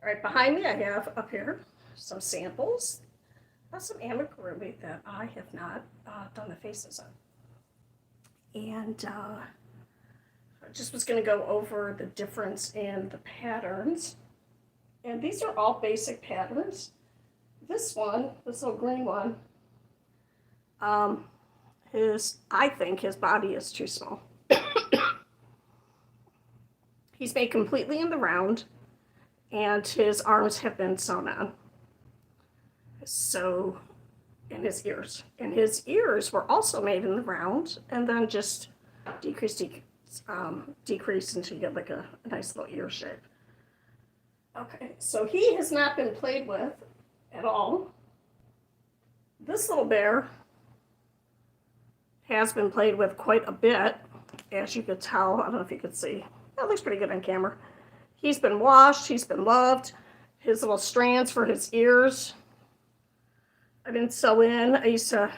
All right, behind me I have up here some samples of some amigurumi that I have not done the faces on. And I just was going to go over the difference in the patterns. And these are all basic patterns. This one, this little green one, I think his body is too small. He's made completely in the round, and his arms have been sewn on. So, and his ears were also made in the round, and then just decrease until you get like a nice little ear shape. Okay, so he has not been played with at all. This little bear has been played with quite a bit, as you could tell. I don't know if you could see. That looks pretty good on camera. He's been washed, he's been loved. His little strands for his ears, I didn't sew in. I used to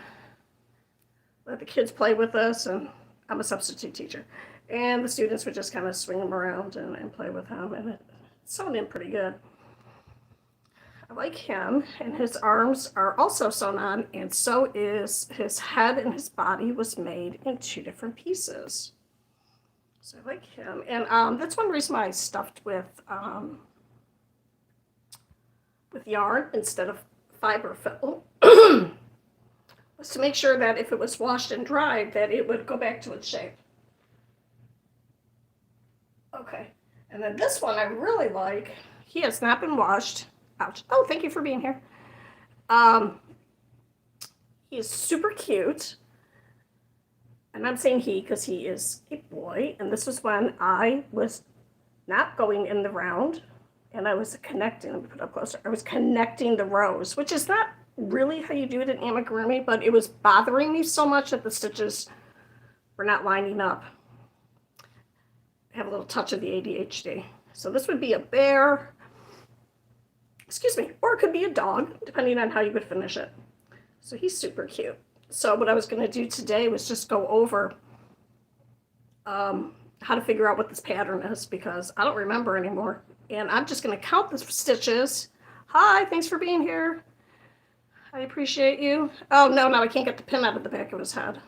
let the kids play with us, and I'm a substitute teacher. And the students would just kind of swing them around and play with him, and it's sewn in pretty good. I like him, and his arms are also sewn on, and so is his head, and his body was made in 2 different pieces. So I like him, and that's one reason why I stuffed with yarn instead of fiber fill, was to make sure that if it was washed and dried, that it would go back to its shape. Okay, and then this one I really like. He has not been washed. Ouch. Oh, thank you for being here. He is super cute. And I'm saying he because he is a boy. And this was when I was not going in the round. And I was connecting. Let me put it up closer. I was connecting the rows, which is not really how you do it in amigurumi. But it was bothering me so much that the stitches were not lining up. I have a little touch of the ADHD. So this would be a bear. Excuse me. Or it could be a dog, depending on how you would finish it. So he's super cute. So what I was going to do today was just go over how to figure out what this pattern is, because I don't remember anymore. And I'm just going to count the stitches. Hi, thanks for being here. I appreciate you. Oh, no, I can't get the pin out of the back of his head.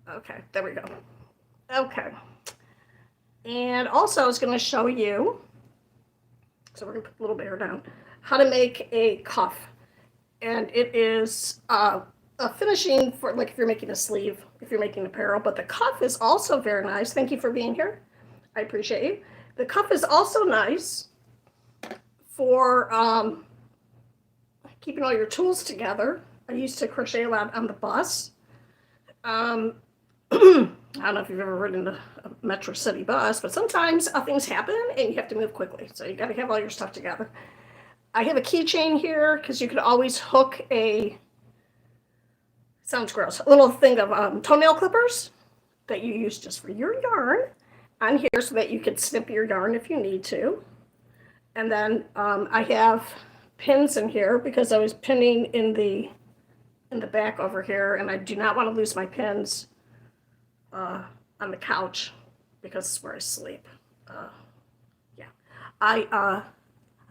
Okay, there we go. Okay. And also I was going to show you, so we're going to put the little bear down, how to make a cuff. And it is a finishing for, like, if you're making a sleeve, if you're making apparel. But the cuff is also very nice. Thank you for being here. I appreciate you. The cuff is also nice for keeping all your tools together. I used to crochet a lot on the bus. I don't know if you've ever ridden a Metro City bus, but sometimes things happen and you have to move quickly. So you got to have all your stuff together. I have a keychain here because you could always hook sounds gross, a little thing of toenail clippers that you use just for your yarn on here so that you could snip your yarn if you need to. And then I have pins in here because I was pinning in the back over here, and I do not want to lose my pins on the couch because it's where I sleep.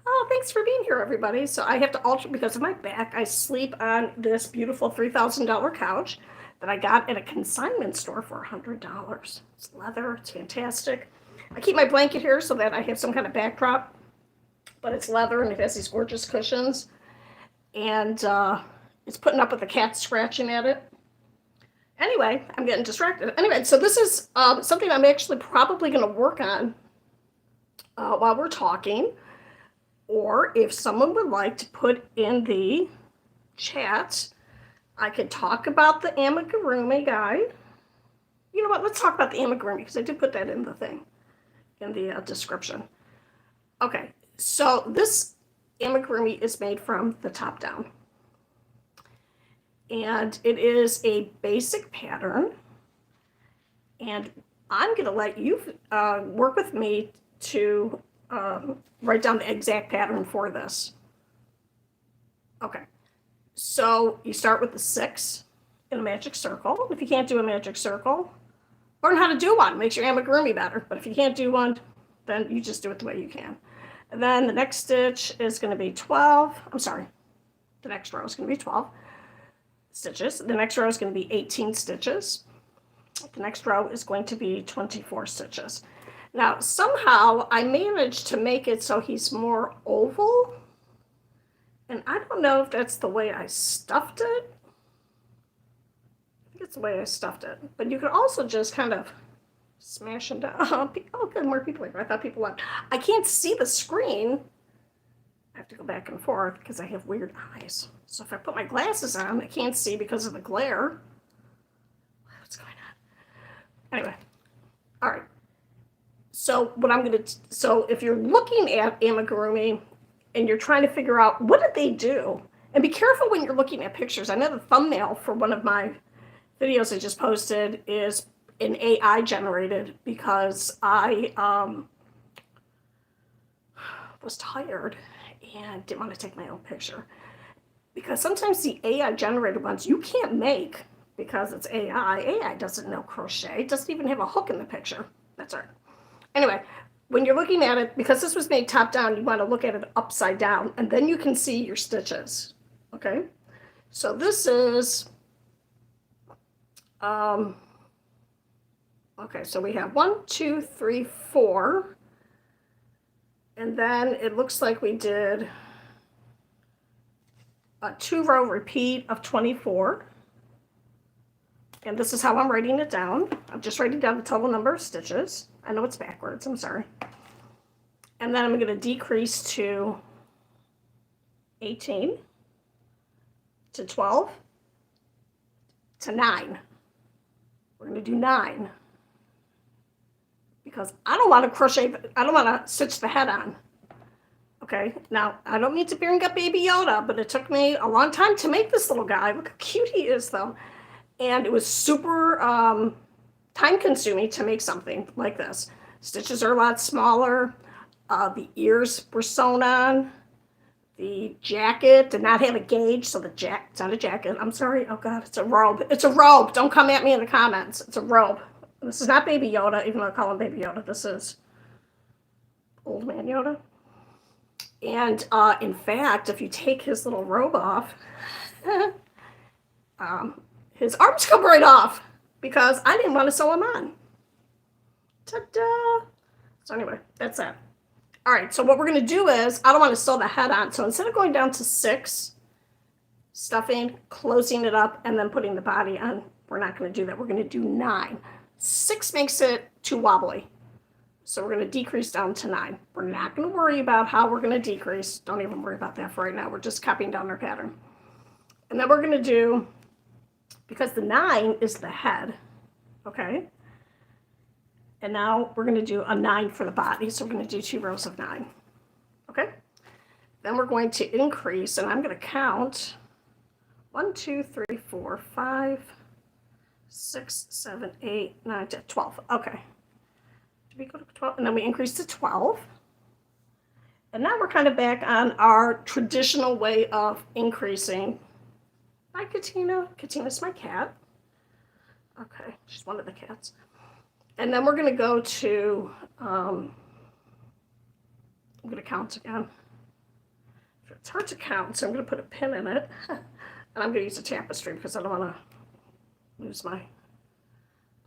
Oh, thanks for being here, everybody. So I have to alter because of my back. I sleep on this beautiful $3,000 couch that I got at a consignment store for $100. It's leather. It's fantastic. I keep my blanket here so that I have some kind of backdrop, but it's leather and it has these gorgeous cushions. And it's putting up with the cat scratching at it. Anyway, I'm getting distracted. Anyway, so this is something I'm actually probably going to work on while we're talking. Or if someone would like to put in the chat, I could talk about the amigurumi guide. You know what? Let's talk about the amigurumi because I did put that in the thing, in the description. Okay, so this amigurumi is made from the top down. And it is a basic pattern. And I'm going to let you work with me to write down the exact pattern for this. Okay, so you start with the 6 in a magic circle. If you can't do a magic circle, learn how to do one. Makes your amigurumi better. But if you can't do one, then you just do it the way you can. And then the next stitch is going to be 12. I'm sorry. The next row is going to be 12 stitches. The next row is going to be 18 stitches. The next row is going to be 24 stitches. Now, somehow I managed to make it so he's more oval. And I don't know if that's the way I stuffed it. I think it's the way I stuffed it. But you could also just kind of smash them down. Oh, good, more people here. I thought people left. I can't see the screen. I have to go back and forth because I have weird eyes. So if I put my glasses on, I can't see because of the glare. What's going on? Anyway, all right. So so if you're looking at Amigurumi and you're trying to figure out what did they do, and be careful when you're looking at pictures. I know the thumbnail for one of my videos I just posted is an AI generated because I was tired and didn't want to take my own picture. Because sometimes the AI generated ones you can't make because it's AI. AI doesn't know crochet. It doesn't even have a hook in the picture. That's all right. Anyway, when you're looking at it, because this was made top down, you want to look at it upside down, and then you can see your stitches. Okay? So this is, okay, so we have 1, 2, 3, 4. And then it looks like we did a 2-row repeat of 24. And this is how I'm writing it down. I'm just writing down the total number of stitches. I know it's backwards, I'm sorry. And then I'm going to decrease to 18, to 12, to 9. We're going to do 9. Because I don't want to crochet, I don't want to stitch the head on. Okay, now I don't mean to bring up Baby Yoda, but it took me a long time to make this little guy. Look how cute he is, though. And it was super time consuming to make something like this. Stitches are a lot smaller. The ears were sewn on. The jacket did not have a gauge, so it's not a jacket. I'm sorry. Oh God, it's a robe. It's a robe. Don't come at me in the comments. It's a robe. This is not Baby Yoda, even though I call him Baby Yoda. This is Old Man Yoda. And in fact, if you take his little robe off, his arms come right off because I didn't want to sew him on. Ta-da! So anyway, that's that. All right, so what we're going to do is, I don't want to sew the head on. So instead of going down to 6, stuffing, closing it up, and then putting the body on, we're not going to do that. We're going to do 9. 6 makes it too wobbly. So we're going to decrease down to 9. We're not going to worry about how we're going to decrease. Don't even worry about that for right now. We're just copying down our pattern. And then we're going to do, because the 9 is the head, okay? And now we're going to do a 9 for the body. So we're going to do 2 rows of 9, okay? Then we're going to increase, and I'm going to count 1, 2, 3, 4, 5, 6, 7, 8, 9, 10, 12. Okay. Did we go to 12? And then we increase to 12. And now we're kind of back on our traditional way of increasing. Hi, Katina. Katina's my cat. Okay, she's one of the cats. And then we're going to go to, I'm going to count again. It's hard to count, so I'm going to put a pin in it. And I'm going to use a tapestry because I don't want to lose my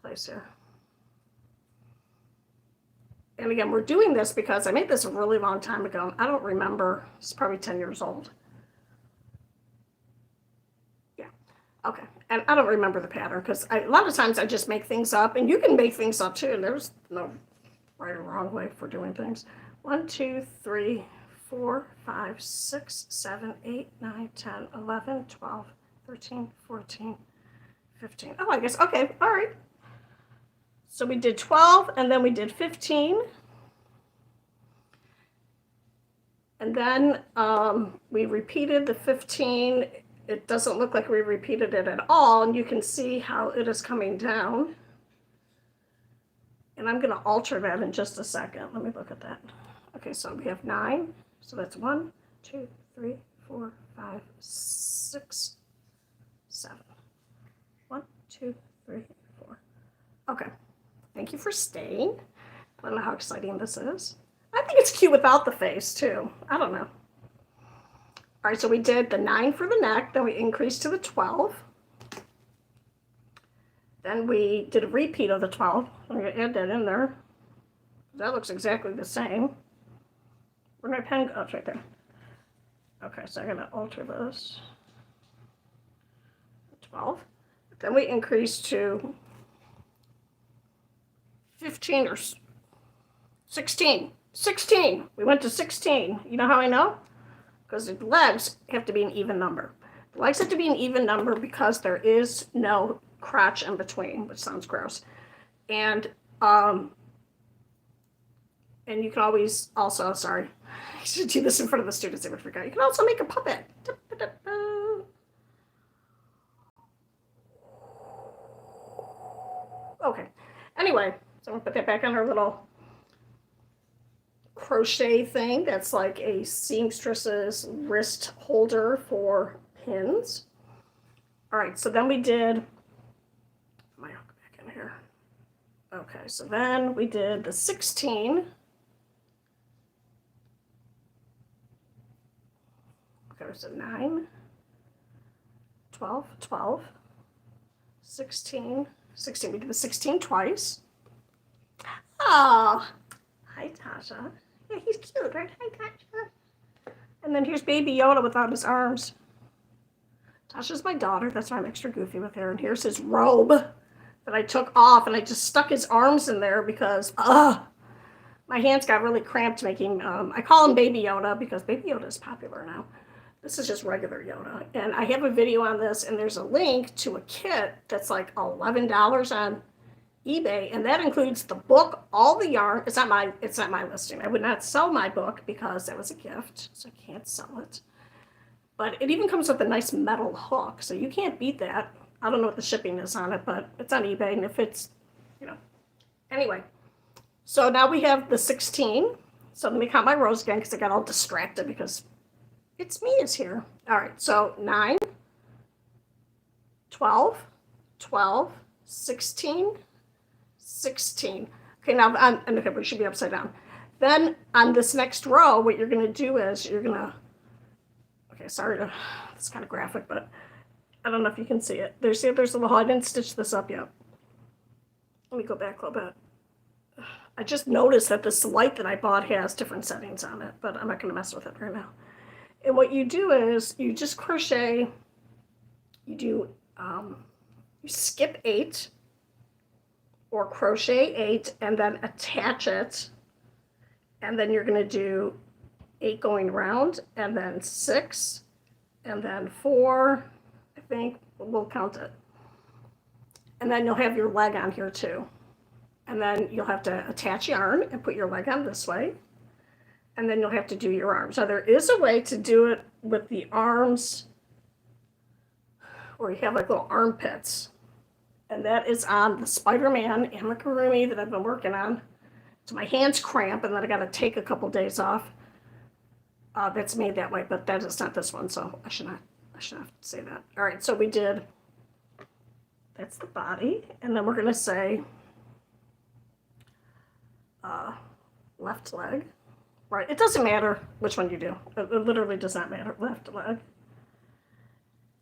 place here. And again, we're doing this because I made this a really long time ago. I don't remember. It's probably 10 years old. Yeah. Okay. And I don't remember the pattern because a lot of times I just make things up. And you can make things up too. There's no right or wrong way for doing things. 1, 2, 3, 4, 5, 6, 7, 8, 9, 10, 11, 12, 13, 14, 15. Oh, I guess. Okay. All right. So we did 12 and then we did 15. And then we repeated the 15. It doesn't look like we repeated it at all. And you can see how it is coming down. And I'm going to alter that in just a second. Let me look at that. Okay, so we have 9. So that's 1, 2, 3, 4, 5, 6, 7. 1, 2, 3, 4. Okay. Thank you for staying. I don't know how exciting this is. I think it's cute without the face too. I don't know. All right, so we did the 9 for the neck, then we increased to the 12. Then we did a repeat of the 12. I'm going to add that in there. That looks exactly the same. Where'd my pen go? Oh, it's right there. Okay, so I'm going to alter this. 12. Then we increased to 15 or 16. 16. We went to 16. You know how I know? Because the legs have to be an even number. The legs have to be an even number because there is no crotch in between, which sounds gross. And you can always also, sorry, I should do this in front of the students, I would forget. You can also make a puppet. Okay. Anyway, so I'm gonna put that back on our little crochet thing. That's like a seamstress's wrist holder for pins. All right, so then we did, my hook back in here. Okay, so then we did the 16. Okay, so 9, 12, 12, 16, 16. We did the 16 twice. Oh, hi, Tasha. Yeah, he's cute, right? Hi, Tasha. And then here's Baby Yoda without his arms. Tasha's my daughter. That's why I'm extra goofy with her. And here's his robe that I took off, and I just stuck his arms in there because, my hands got really cramped making, I call him Baby Yoda because Baby Yoda is popular now. This is just regular Yoda. And I have a video on this, and there's a link to a kit that's like $11 on eBay, and that includes the book, all the yarn. It's not my listing. I would not sell my book because that was a gift, so I can't sell it. But it even comes with a nice metal hook, so you can't beat that. I don't know what the shipping is on it, but it's on eBay, and if it's, Anyway, so now we have the 16. So let me count my rows again because I got all distracted because it's me is here. All right, so 9, 12, 12, 16, 16. Okay, now okay, we should be upside down. Then on this next row, what you're going to do is you're going to, okay, sorry, it's kind of graphic, but I don't know if you can see it. There's a little, I didn't stitch this up yet. Let me go back a little bit. I just noticed that this light that I bought has different settings on it, but I'm not going to mess with it right now. And what you do is you just crochet, you do, you skip 8 or crochet 8 and then attach it. And then you're going to do 8 going around and then 6 and then 4, I think, we'll count it. And then you'll have your leg on here too. And then you'll have to attach yarn and put your leg on this way. And then you'll have to do your arms. Now there is a way to do it with the arms where you have like little armpits. And that is on the Spider-Man Amigurumi that I've been working on. So my hands cramp and then I got to take a couple days off. That's made that way, but that is not this one, so I should not have to say that. All right, so we did, that's the body. And then we're going to say left leg. Right, it doesn't matter which one you do. It literally does not matter. Left leg.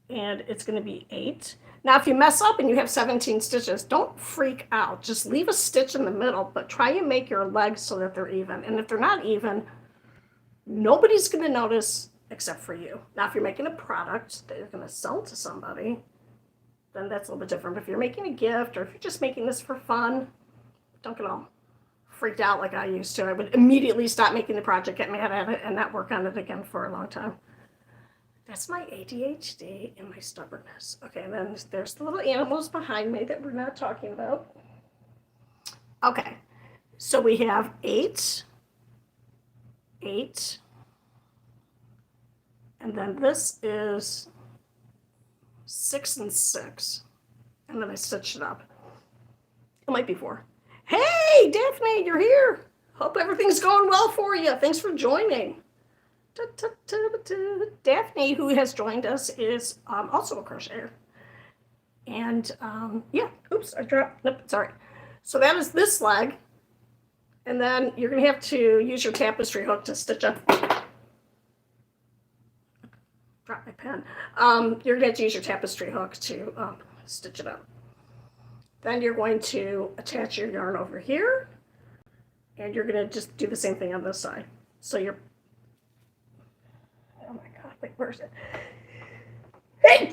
And it's going to be 8. Now, if you mess up and you have 17 stitches, don't freak out. Just leave a stitch in the middle, but try and make your legs so that they're even. And if they're not even, nobody's going to notice except for you. Now, if you're making a product that you're going to sell to somebody, then that's a little bit different. But if you're making a gift or if you're just making this for fun, don't get all freaked out like I used to. I would immediately stop making the project, get mad at it, and not work on it again for a long time. That's my ADHD and my stubbornness. Okay, and then there's the little animals behind me that we're not talking about. Okay, so we have 8, 8, and then this is 6 and 6, and then I stitched it up. It might be 4. Hey, Daphne, you're here. Hope everything's going well for you. Thanks for joining. Daphne, who has joined us, is also a crocheter. And yeah, oops, I dropped, nope, sorry. So that is this leg. And then you're going to have to use your tapestry hook to stitch up. Drop my pen. You're going to have to use your tapestry hook to stitch it up. Then you're going to attach your yarn over here, and you're going to just do the same thing on this side. So you're, oh my God, wait, where's it? Hey!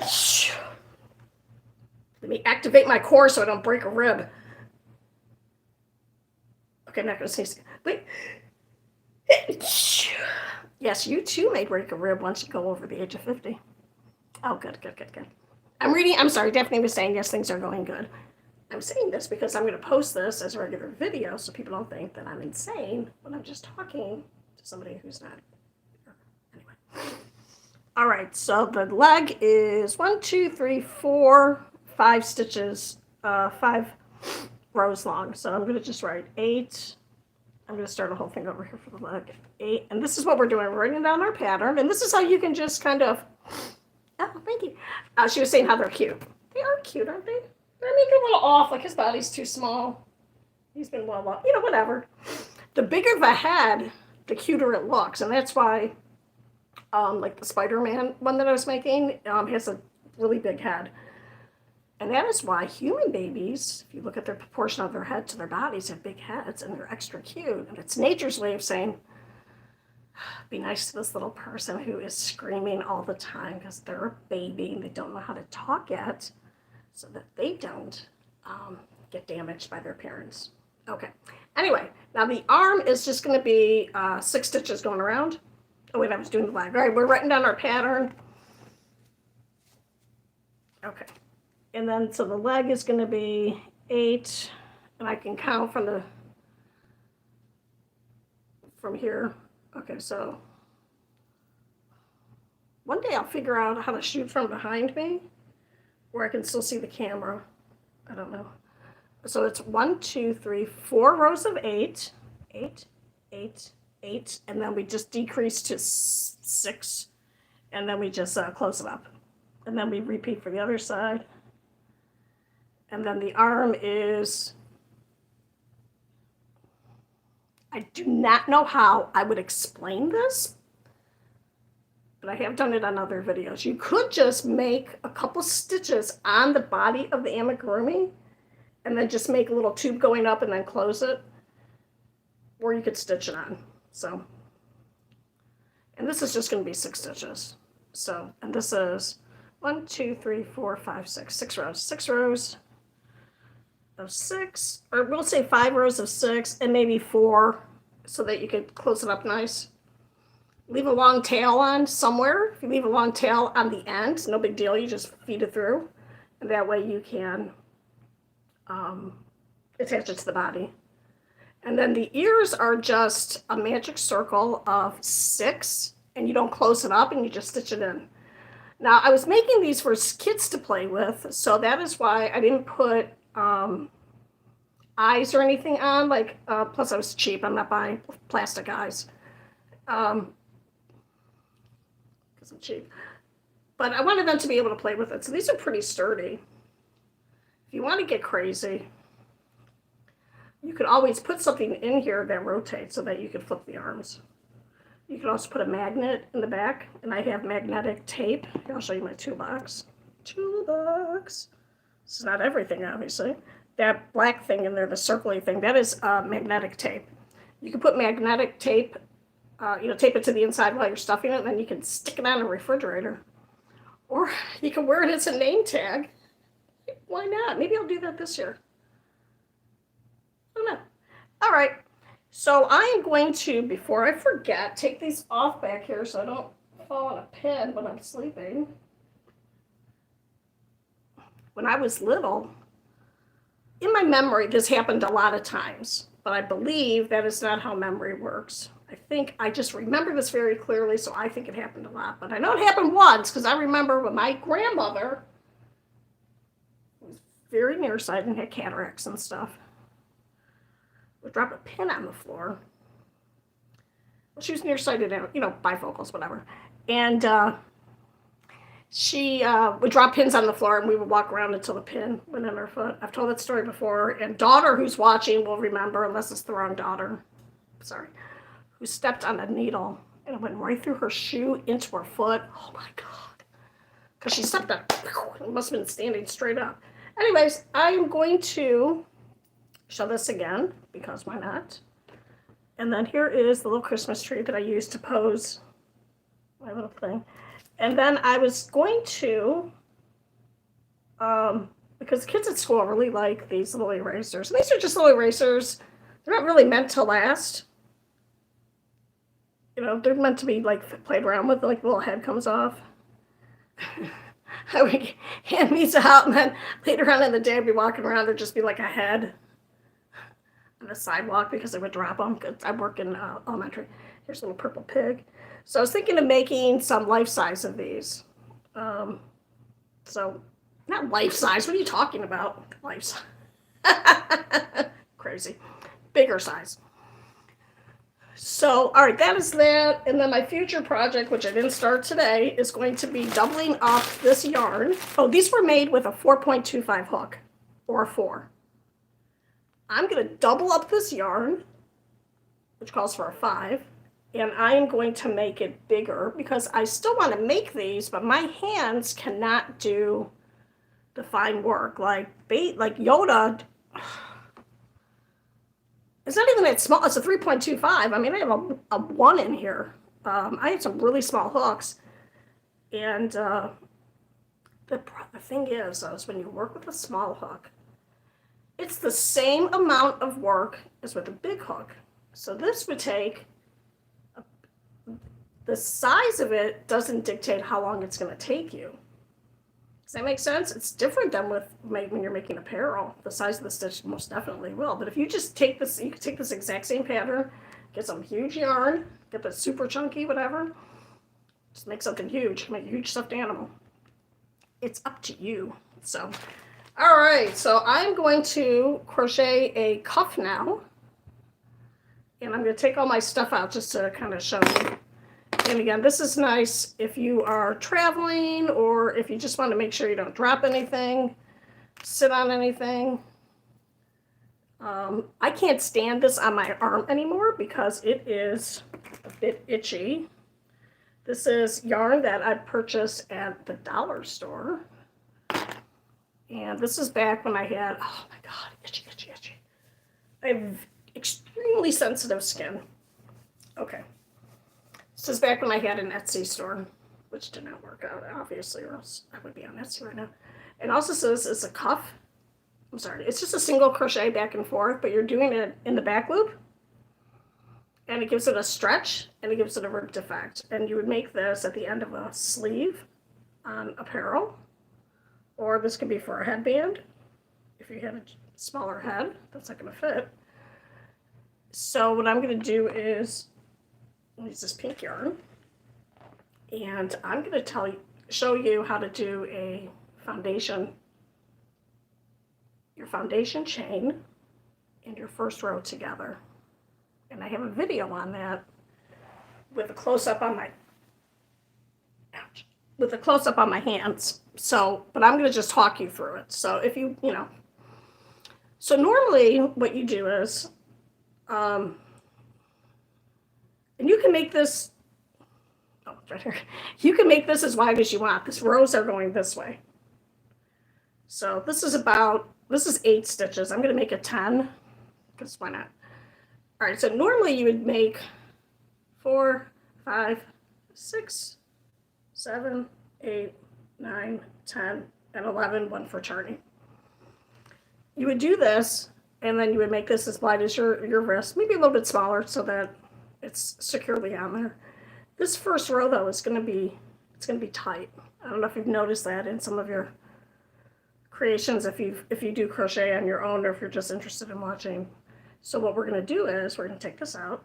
Let me activate my core so I don't break a rib. Okay, I'm not going to sneeze. Wait. Yes, you too may break a rib once you go over the age of 50. Oh, good. I'm sorry, Daphne was saying, yes, things are going good. I'm saying this because I'm going to post this as a regular video so people don't think that I'm insane when I'm just talking to somebody who's not. Anyway. All right, so the leg is 1, 2, 3, 4, 5 stitches, 5 rows long. So I'm going to just write 8. I'm going to start a whole thing over here for the leg. 8. And this is what we're doing. We're writing down our pattern. And this is how you can just kind of, oh, thank you. She was saying how they're cute. They are cute, aren't they? They're making a little off, like his body's too small. He's been well off. Whatever. The bigger the head, the cuter it looks. And that's why, like the Spider-Man one that I was making, has a really big head. And that is why human babies, if you look at their proportion of their head to their bodies, have big heads and they're extra cute. And it's nature's way of saying, be nice to this little person who is screaming all the time because they're a baby and they don't know how to talk yet, so that they don't get damaged by their parents. Okay. Anyway, now the arm is just going to be 6 stitches going around. Oh, wait, I was doing the leg. All right, we're writing down our pattern. Okay. And then, so the leg is going to be 8, and I can count from here. Okay, so one day I'll figure out how to shoot from behind me where I can still see the camera. I don't know. So it's 1, 2, 3, 4 rows of 8, 8, 8, 8, and then we just decrease to 6, and then we just close it up. And then we repeat for the other side. And then the arm is, I do not know how I would explain this, but I have done it on other videos. You could just make a couple stitches on the body of the amigurumi and then just make a little tube going up and then close it, or you could stitch it on. So, and this is just going to be 6 stitches. So, and this is 1, 2, 3, 4, 5, 6, 6 rows, 6 rows of 6, or we'll say 5 rows of 6 and maybe 4 so that you could close it up nice. Leave a long tail on somewhere. If you leave a long tail on the end, no big deal, you just feed it through, and that way you can attach it to the body. And then the ears are just a magic circle of 6, and you don't close it up and you just stitch it in. Now I was making these for kids to play with, so that is why I didn't put eyes or anything on, like, plus I was cheap, I'm not buying plastic eyes, because I'm cheap, but I wanted them to be able to play with it. So these are pretty sturdy. If you want to get crazy, you could always put something in here that rotates so that you could flip the arms. You could also put a magnet in the back, and I have magnetic tape. Here, I'll show you my toolbox. This is not everything, obviously. That black thing in there, the circly thing, that is magnetic tape. You can put magnetic tape, tape it to the inside while you're stuffing it, and then you can stick it on a refrigerator. Or you can wear it as a name tag. Why not? Maybe I'll do that this year. I don't know. All right. So I am going to, before I forget, take these off back here so I don't fall on a pin when I'm sleeping. When I was little, in my memory, this happened a lot of times, but I believe that is not how memory works. I think I just remember this very clearly, so I think it happened a lot. But I know it happened once because I remember when my grandmother was very nearsighted and had cataracts and stuff, would drop a pin on the floor. Well, she was nearsighted, bifocals, whatever. And she would drop pins on the floor, and we would walk around until the pin went in her foot. I've told that story before, and daughter who's watching will remember, unless it's the wrong daughter. sorry, who stepped on a needle and it went right through her shoe into her foot. Oh my God. Because she stepped on it. It must have been standing straight up. Anyways, I am going to show this again because why not? And then here is the little Christmas tree that I used to pose my little thing. And then I was going to, because kids at school really like these little erasers. And these are just little erasers. They're not really meant to last. You know, they're meant to be like played around with, like the little head comes off. I would hand these out, and then later on in the day I'd be walking around, there'd just be like a head on the sidewalk because I would drop them. Cause I work in elementary. Here's a little purple pig. So I was thinking of making some life size of these. So not life size. What are you talking about? Life size. Crazy. Bigger size. So, all right, that is that. And then my future project, which I didn't start today, is going to be doubling up this yarn. Oh, these were made with a 4.25 hook or a 4. I'm going to double up this yarn, which calls for a 5. And I am going to make it bigger because I still want to make these, but my hands cannot do the fine work. Like Yoda, it's not even that small. It's a 3.25. I mean, I have a 1 in here. I have some really small hooks. And the thing is when you work with a small hook, it's the same amount of work as with a big hook. So this would take, the size of it doesn't dictate how long it's going to take you. Does that make sense? It's different than when you're making apparel. The size of the stitch most definitely will. But if you just take this, you can take this exact same pattern, get some huge yarn, get the super chunky, whatever. Just make something huge, make a huge stuffed animal. It's up to you. So, all right. So I'm going to crochet a cuff now. And I'm going to take all my stuff out just to kind of show you. And again, this is nice if you are traveling or if you just want to make sure you don't drop anything, sit on anything. I can't stand this on my arm anymore because it is a bit itchy. This is yarn that I purchased at the dollar store. And this is back when I had, oh my God, itchy, itchy, itchy. I have extremely sensitive skin. Okay. This is back when I had an Etsy store, which did not work out, obviously, or else I would be on Etsy right now. It also says it's a cuff. I'm sorry, it's just a single crochet back and forth, but you're doing it in the back loop. And it gives it a stretch, and it gives it a ripped effect. And you would make this at the end of a sleeve on apparel. Or this could be for a headband. If you had a smaller head, that's not going to fit. So what I'm going to do is use this pink yarn, and I'm going to show you how to do a foundation, your foundation chain and your first row together. And I have a video on that with a close-up on my, hands. So, but I'm going to just talk you through it. So if you know, so normally what you do is, and you can make this, oh, right here. You can make this as wide as you want. These rows are going this way. So this is 8 stitches. I'm going to make it 10, because why not? All right, so normally you would make 4, 5, 6, 7, 8, 9, 10, and 11, one for turning. You would do this, and then you would make this as wide as your wrist, maybe a little bit smaller so that it's securely on there. This first row though is going to be tight. I don't know if you've noticed that in some of your creations, if you do crochet on your own or if you're just interested in watching. So what we're going to do is we're going to take this out.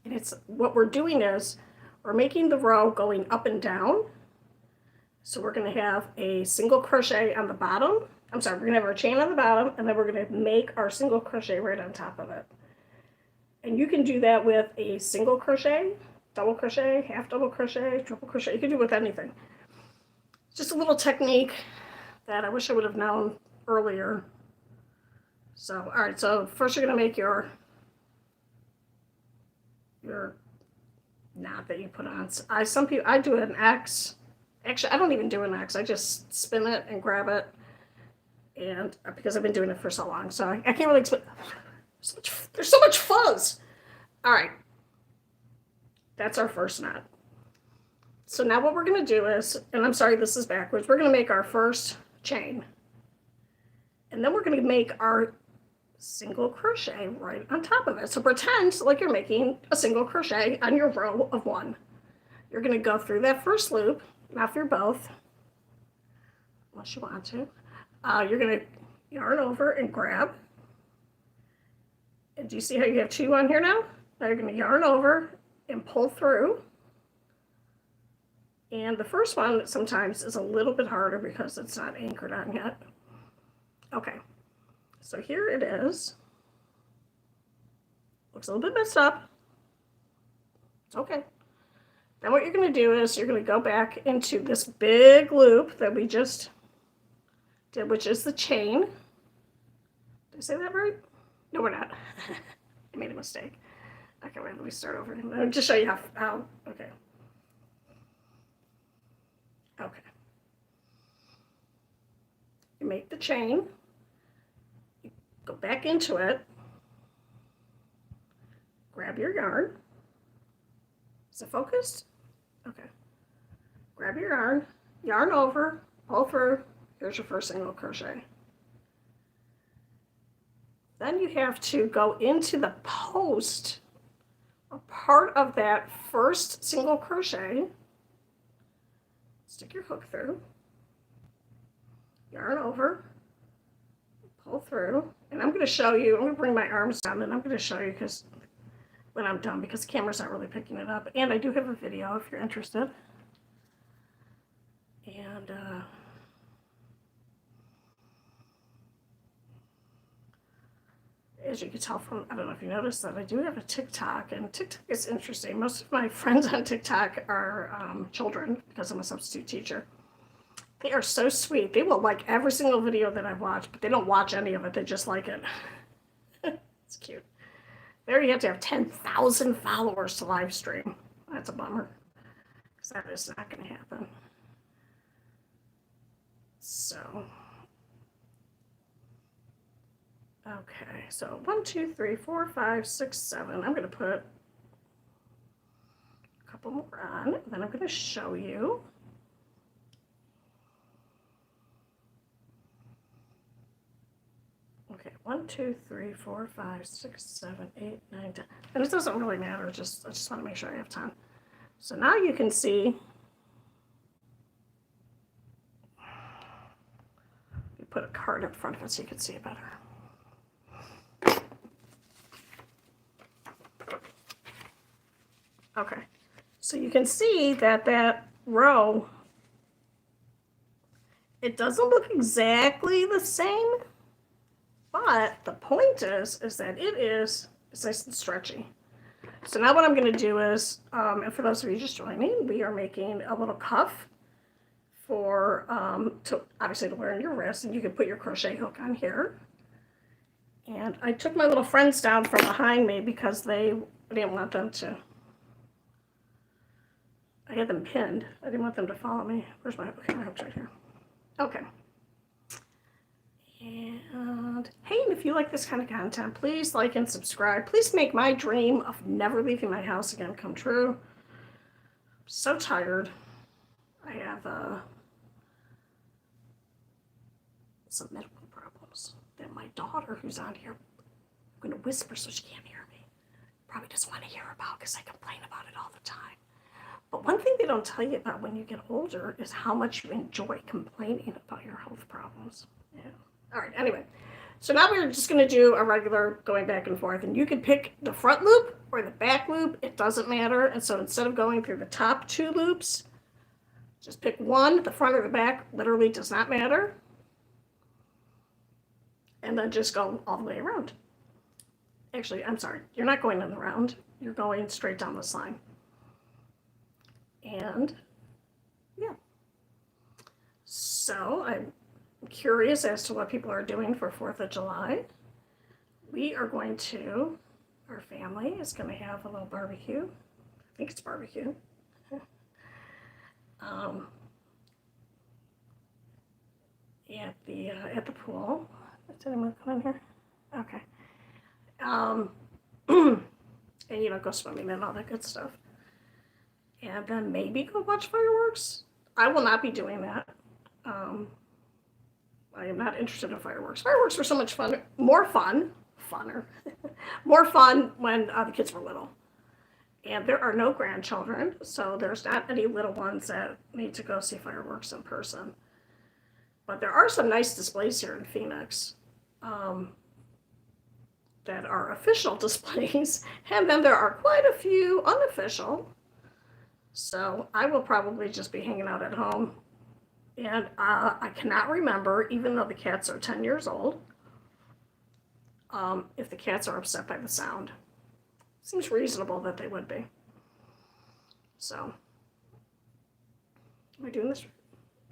And what we're doing is we're making the row going up and down. So we're going to have a single crochet on the bottom. I'm sorry, we're going to have our chain on the bottom, and then we're going to make our single crochet right on top of it. And you can do that with a single crochet, double crochet, half double crochet, triple crochet. You can do it with anything. Just a little technique that I wish I would have known earlier. So, all right, so first you're going to make your knot that you put on. Some people, I do an X. Actually, I don't even do an X. I just spin it and grab it, and because I've been doing it for so long, so I can't really explain. There's so much fuzz. All right, that's our first knot. So now what we're going to do is, and I'm sorry, this is backwards. We're going to make our first chain, and then we're going to make our single crochet right on top of it. So pretend like you're making a single crochet on your row of 1. You're going to go through that first loop, not through both, unless you want to. You're going to yarn over and grab. And do you see how you have 2 on here now? Now you're going to yarn over and pull through. And the first one sometimes is a little bit harder because it's not anchored on yet. Okay, so here it is. Looks a little bit messed up. It's okay. Then what you're going to do is you're going to go back into this big loop that we just did, which is the chain. Did I say that right? No, we're not. I made a mistake. Okay, wait, let me start over. Let me just show you how okay. Okay. You make the chain, you go back into it, grab your yarn. Is it focused? Okay. Grab your yarn, yarn over, pull through. Here's your first single crochet. Then you have to go into the post, or part of that first single crochet. Stick your hook through, yarn over, pull through, and I'm going to show you, I'm going to bring my arms down and I'm going to show you because when I'm done, because the camera's not really picking it up. And I do have a video if you're interested. And as you can tell from, I don't know if you noticed that I do have a TikTok, and TikTok is interesting. Most of my friends on TikTok are children because I'm a substitute teacher. They are so sweet. They will like every single video that I watch, but they don't watch any of it. They just like it. It's cute. There you have to have 10,000 followers to live stream. That's a bummer, because that is not going to happen. So, okay, so 1, 2, 3, 4, 5, 6, 7. I'm going to put a couple more on, and then I'm going to show you. Okay, 1, 2, 3, 4, 5, 6, 7, 8, 9, 10. And it doesn't really matter, I just want to make sure I have time. So now you can see, you put a card in front of it so you can see it better. Okay, so you can see that that row, it doesn't look exactly the same, but the point is that it's nice and stretchy. So now what I'm going to do is, and for those of you just joining, we are making a little cuff for, obviously to wear on your wrist, and you can put your crochet hook on here. And I took my little friends down from behind me because I didn't want them to, I had them pinned. I didn't want them to follow me. Where's my hook? Okay, my hook's right here. Okay. And hey, if you like this kind of content, please like and subscribe. Please make my dream of never leaving my house again come true. I'm so tired. I have some medical problems that my daughter, who's on here, I'm going to whisper so she can't hear me, probably doesn't want to hear about because I complain about it all the time. But one thing they don't tell you about when you get older is how much you enjoy complaining about your health problems. Yeah. All right, anyway. So now we're just going to do a regular going back and forth. And you can pick the front loop or the back loop. It doesn't matter. And so instead of going through the top 2 loops, just pick one. The front or the back literally does not matter. And then just go all the way around. Actually, I'm sorry. You're not going in the round. You're going straight down this line. And yeah. So I'm curious as to what people are doing for 4th of July. we are going to, our family is going to have a little barbecue. I think it's barbecue. Um, at the pool. Did anyone come in here? Okay. And go swimming and all that good stuff. And then maybe go watch fireworks. I will not be doing that. I am not interested in fireworks. Fireworks were so much fun, funner, more fun when the kids were little. And there are no grandchildren, so there's not any little ones that need to go see fireworks in person. But there are some nice displays here in Phoenix that are official displays, and then there are quite a few unofficial. So I will probably just be hanging out at home. And I cannot remember, even though the cats are 10 years old, if the cats are upset by the sound. Seems reasonable that they would be. So, am I doing this?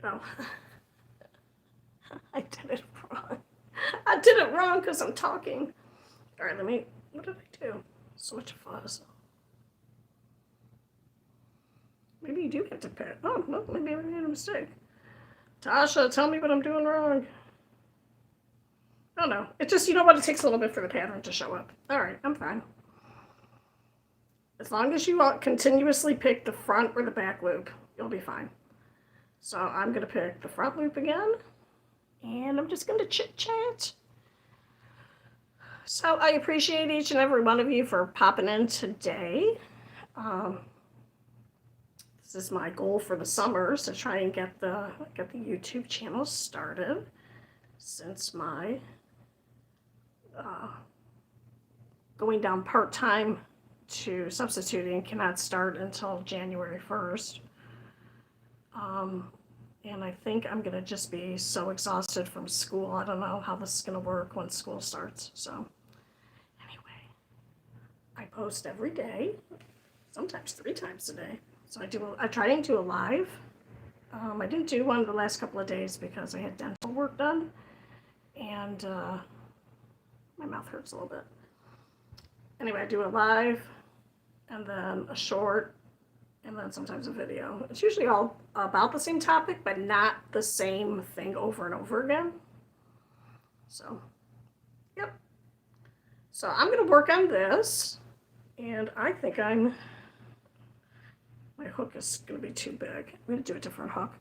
Oh. I did it wrong. I did it wrong because I'm talking. All right, what did I do? So much fuzz. Maybe you do have to pick. Oh, no, maybe I made a mistake. Tasha, tell me what I'm doing wrong. Oh, no. It just, you know what? It takes a little bit for the pattern to show up. All right, I'm fine. As long as you continuously pick the front or the back loop, you'll be fine. So I'm going to pick the front loop again. And I'm just going to chit-chat. So I appreciate each and every one of you for popping in today. This is my goal for the summer, to try and get the YouTube channel started, since my going down part-time to substituting cannot start until January 1st. And I think I'm going to just be so exhausted from school. I don't know how this is going to work when school starts. So anyway, I post every day, sometimes 3 times a day. So I try and do a live. I didn't do one the last couple of days because I had dental work done. And my mouth hurts a little bit. Anyway, I do a live and then a short, and then sometimes a video. It's usually all about the same topic, but not the same thing over and over again. So, yep. So I'm going to work on this, and I think my hook is going to be too big. I'm going to do a different hook.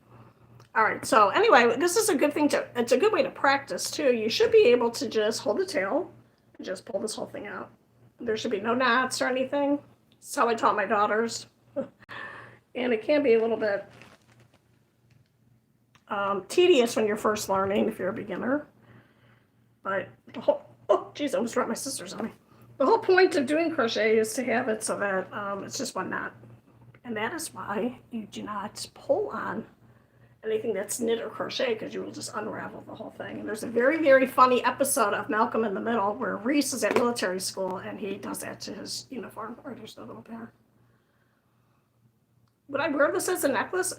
All right, so anyway, this is a good thing it's a good way to practice too. You should be able to just hold the tail and just pull this whole thing out. There should be no knots or anything. That's how I taught my daughters. And it can be a little bit tedious when you're first learning if you're a beginner. But oh geez, I almost dropped my scissors on me. The whole point of doing crochet is to have it so that it's just one knot. And that is why you do not pull on anything that's knit or crochet, because you will just unravel the whole thing. And there's a very, very funny episode of Malcolm in the Middle where Reese is at military school and he does that to his uniform. Or there's no little pair. Would I wear this as a necklace?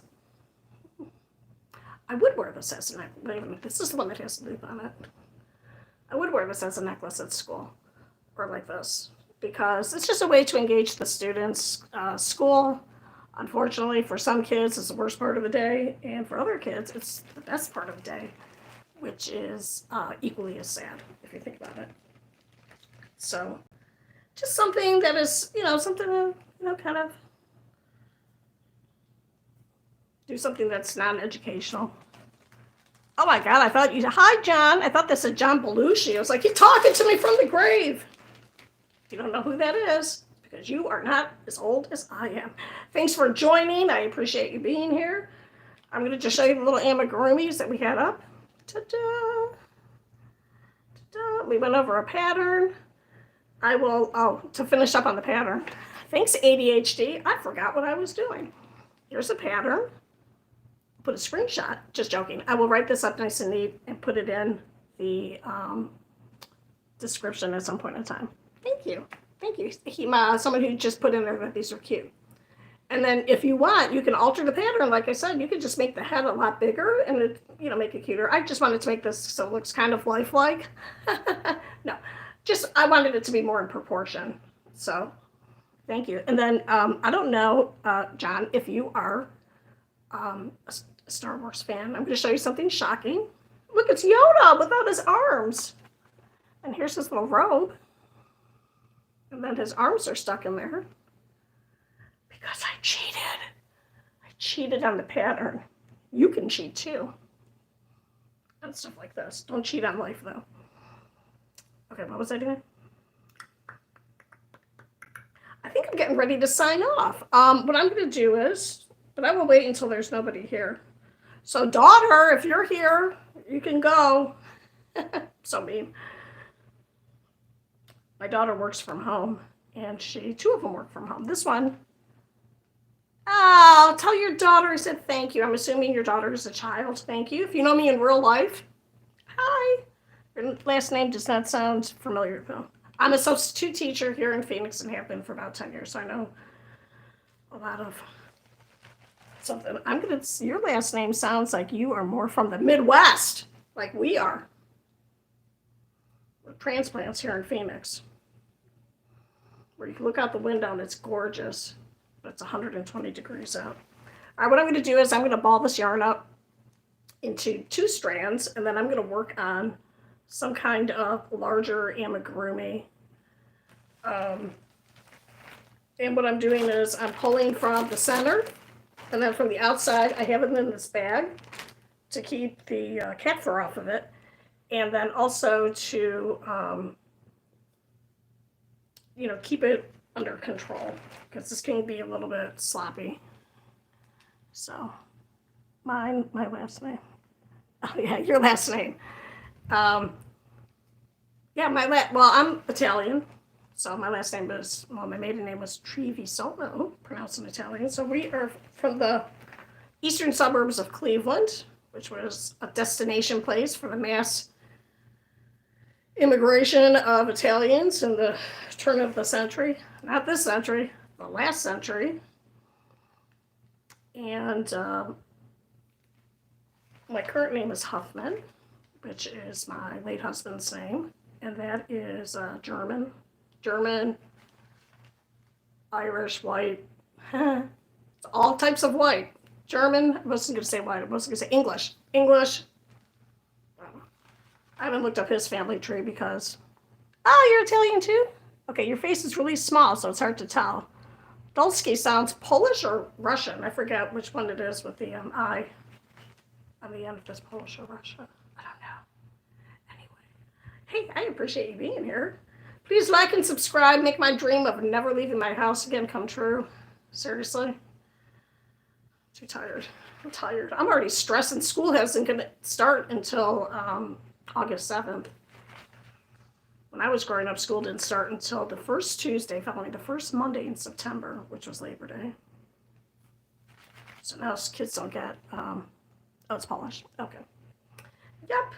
I would wear this as a necklace. Wait a minute, this is the one that has a loop on it. I would wear this as a necklace at school, or like this, because it's just a way to engage the students. School, unfortunately, for some kids, is the worst part of the day, and for other kids, it's the best part of the day, which is equally as sad, if you think about it. So, just something that is, something to, kind of do something that's non-educational. Oh my God, hi John, I thought this was John Belushi. I was like, he's talking to me from the grave. If you don't know who that is, because you are not as old as I am. Thanks for joining. I appreciate you being here. I'm going to just show you the little amigurumis that we had up. Ta-da! Ta-da! We went over a pattern. To finish up on the pattern. Thanks, ADHD. I forgot what I was doing. Here's a pattern. Put a screenshot. Just joking. I will write this up nice and neat and put it in the description at some point in time. Thank you. Thank you. Someone who just put in there that these are cute. And then if you want, you can alter the pattern. Like I said, you can just make the head a lot bigger and make it cuter. I just wanted to make this so it looks kind of lifelike. No. Just, I wanted it to be more in proportion. So, thank you. And then, I don't know, John, if you are a Star Wars fan. I'm going to show you something shocking. Look, it's Yoda without his arms. And here's his little robe. And then his arms are stuck in there. Because I cheated. I cheated on the pattern. You can cheat too. And stuff like this. Don't cheat on life though. Okay, what was I doing? I think I'm getting ready to sign off. What I'm going to do is, but I will wait until there's nobody here. So, daughter, if you're here, you can go. So mean. My daughter works from home, and two of them work from home. This one, oh, tell your daughter I said thank you. I'm assuming your daughter is a child. Thank you. If you know me in real life, hi. Your last name does not sound familiar, though. I'm a substitute teacher here in Phoenix and have been for about 10 years, so I know a lot of something. Your last name sounds like you are more from the Midwest, like we are. We're transplants here in Phoenix, where you can look out the window and it's gorgeous, but it's 120 degrees out. All right, what I'm going to do is I'm going to ball this yarn up into 2 strands, and then I'm going to work on some kind of larger amigurumi. And what I'm doing is I'm pulling from the center, and then from the outside, I have it in this bag to keep the cat fur off of it, and then also to, keep it under control, because this can be a little bit sloppy. So, my last name. Oh yeah, your last name. I'm Italian, so my last name my maiden name was Treviso, pronounced in Italian. So we are from the eastern suburbs of Cleveland, which was a destination place for the mass immigration of Italians in the turn of the century. Not this century, the last century. And my current name is Huffman, which is my late husband's name, and that is German, Irish, white, all types of white. German, I wasn't going to say white, I wasn't going to say English. I haven't looked up his family tree because, you're Italian too? Okay, your face is really small, so it's hard to tell. Dolsky sounds Polish or Russian. I forget which one it is with the I on the end of this, Polish or Russian. I don't know. Anyway, hey, I appreciate you being here. Please like and subscribe. Make my dream of never leaving my house again come true. Seriously. Too tired. I'm tired. I'm already stressed, and school isn't going to start until August 7th. When I was growing up, school didn't start until the first Tuesday following the first Monday in September, which was Labor Day. So now kids don't get, it's Polish. Okay. Yep.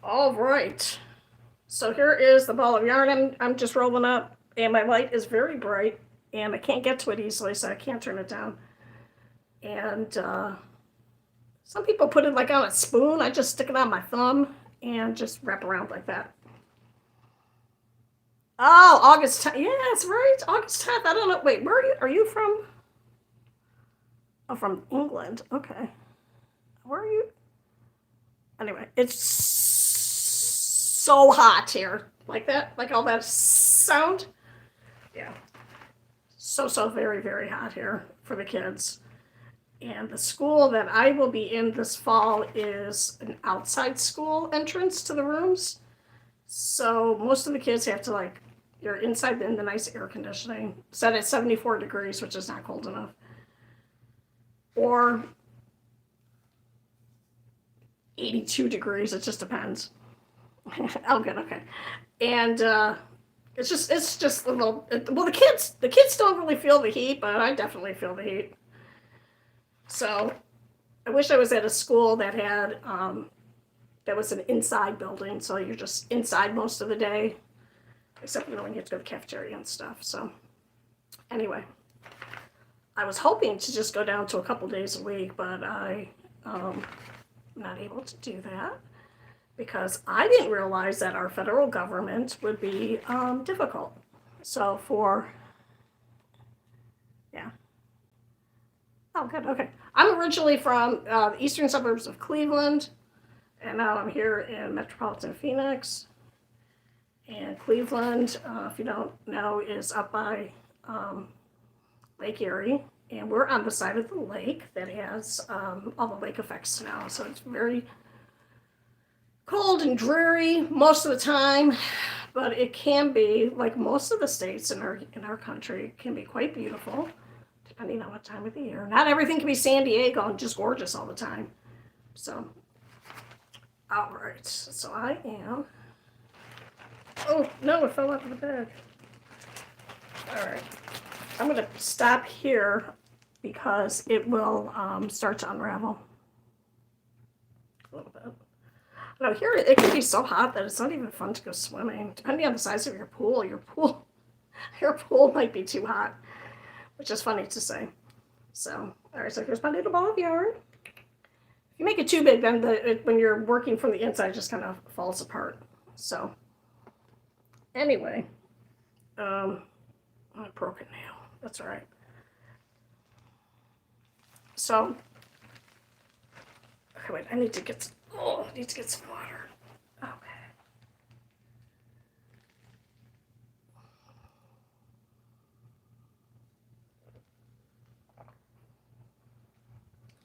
All right. So here is the ball of yarn I'm just rolling up, and my light is very bright, and I can't get to it easily, so I can't turn it down. And some people put it like on a spoon. I just stick it on my thumb and just wrap around like that. Oh, August 10th. Yeah, that's right. August 10th. I don't know. Wait, where are you? Are you from? Oh, from England. Okay. Where are you? Anyway, it's so hot here. Like that? Like all that sound? Yeah. So very, very hot here for the kids. And the school that I will be in this fall is an outside school entrance to the rooms. So most of the kids have to you're inside in the nice air conditioning, set at 74 degrees, which is not cold enough. Or 82 degrees, it just depends. Oh, good, okay. And it's just a little, the kids don't really feel the heat, but I definitely feel the heat. So I wish I was at a school that had, that was an inside building, so you're just inside most of the day, except when you have to go to the cafeteria and stuff. So anyway, I was hoping to just go down to a couple days a week, but I'm not able to do that because I didn't realize that our federal government would be difficult. So yeah. Oh, good. Okay. I'm originally from the eastern suburbs of Cleveland, and now I'm here in metropolitan Phoenix. And Cleveland, if you don't know, is up by Lake Erie. And we're on the side of the lake that has all the lake effects now. So it's very cold and dreary most of the time, but it can be, like most of the states in our country, it can be quite beautiful, depending on what time of the year. Not everything can be San Diego and just gorgeous all the time. So, all right. So I am. Oh no! It fell out of the bag. All right. I'm gonna stop here because it will start to unravel a little bit. Now here it can be so hot that it's not even fun to go swimming. Depending on the size of your pool might be too hot, which is funny to say. So, all right, so here's my little ball of yarn. If you make it too big, then when you're working from the inside, it just kind of falls apart. So, anyway, a broken nail. That's all right. So, okay, wait, I need to get some water. Okay.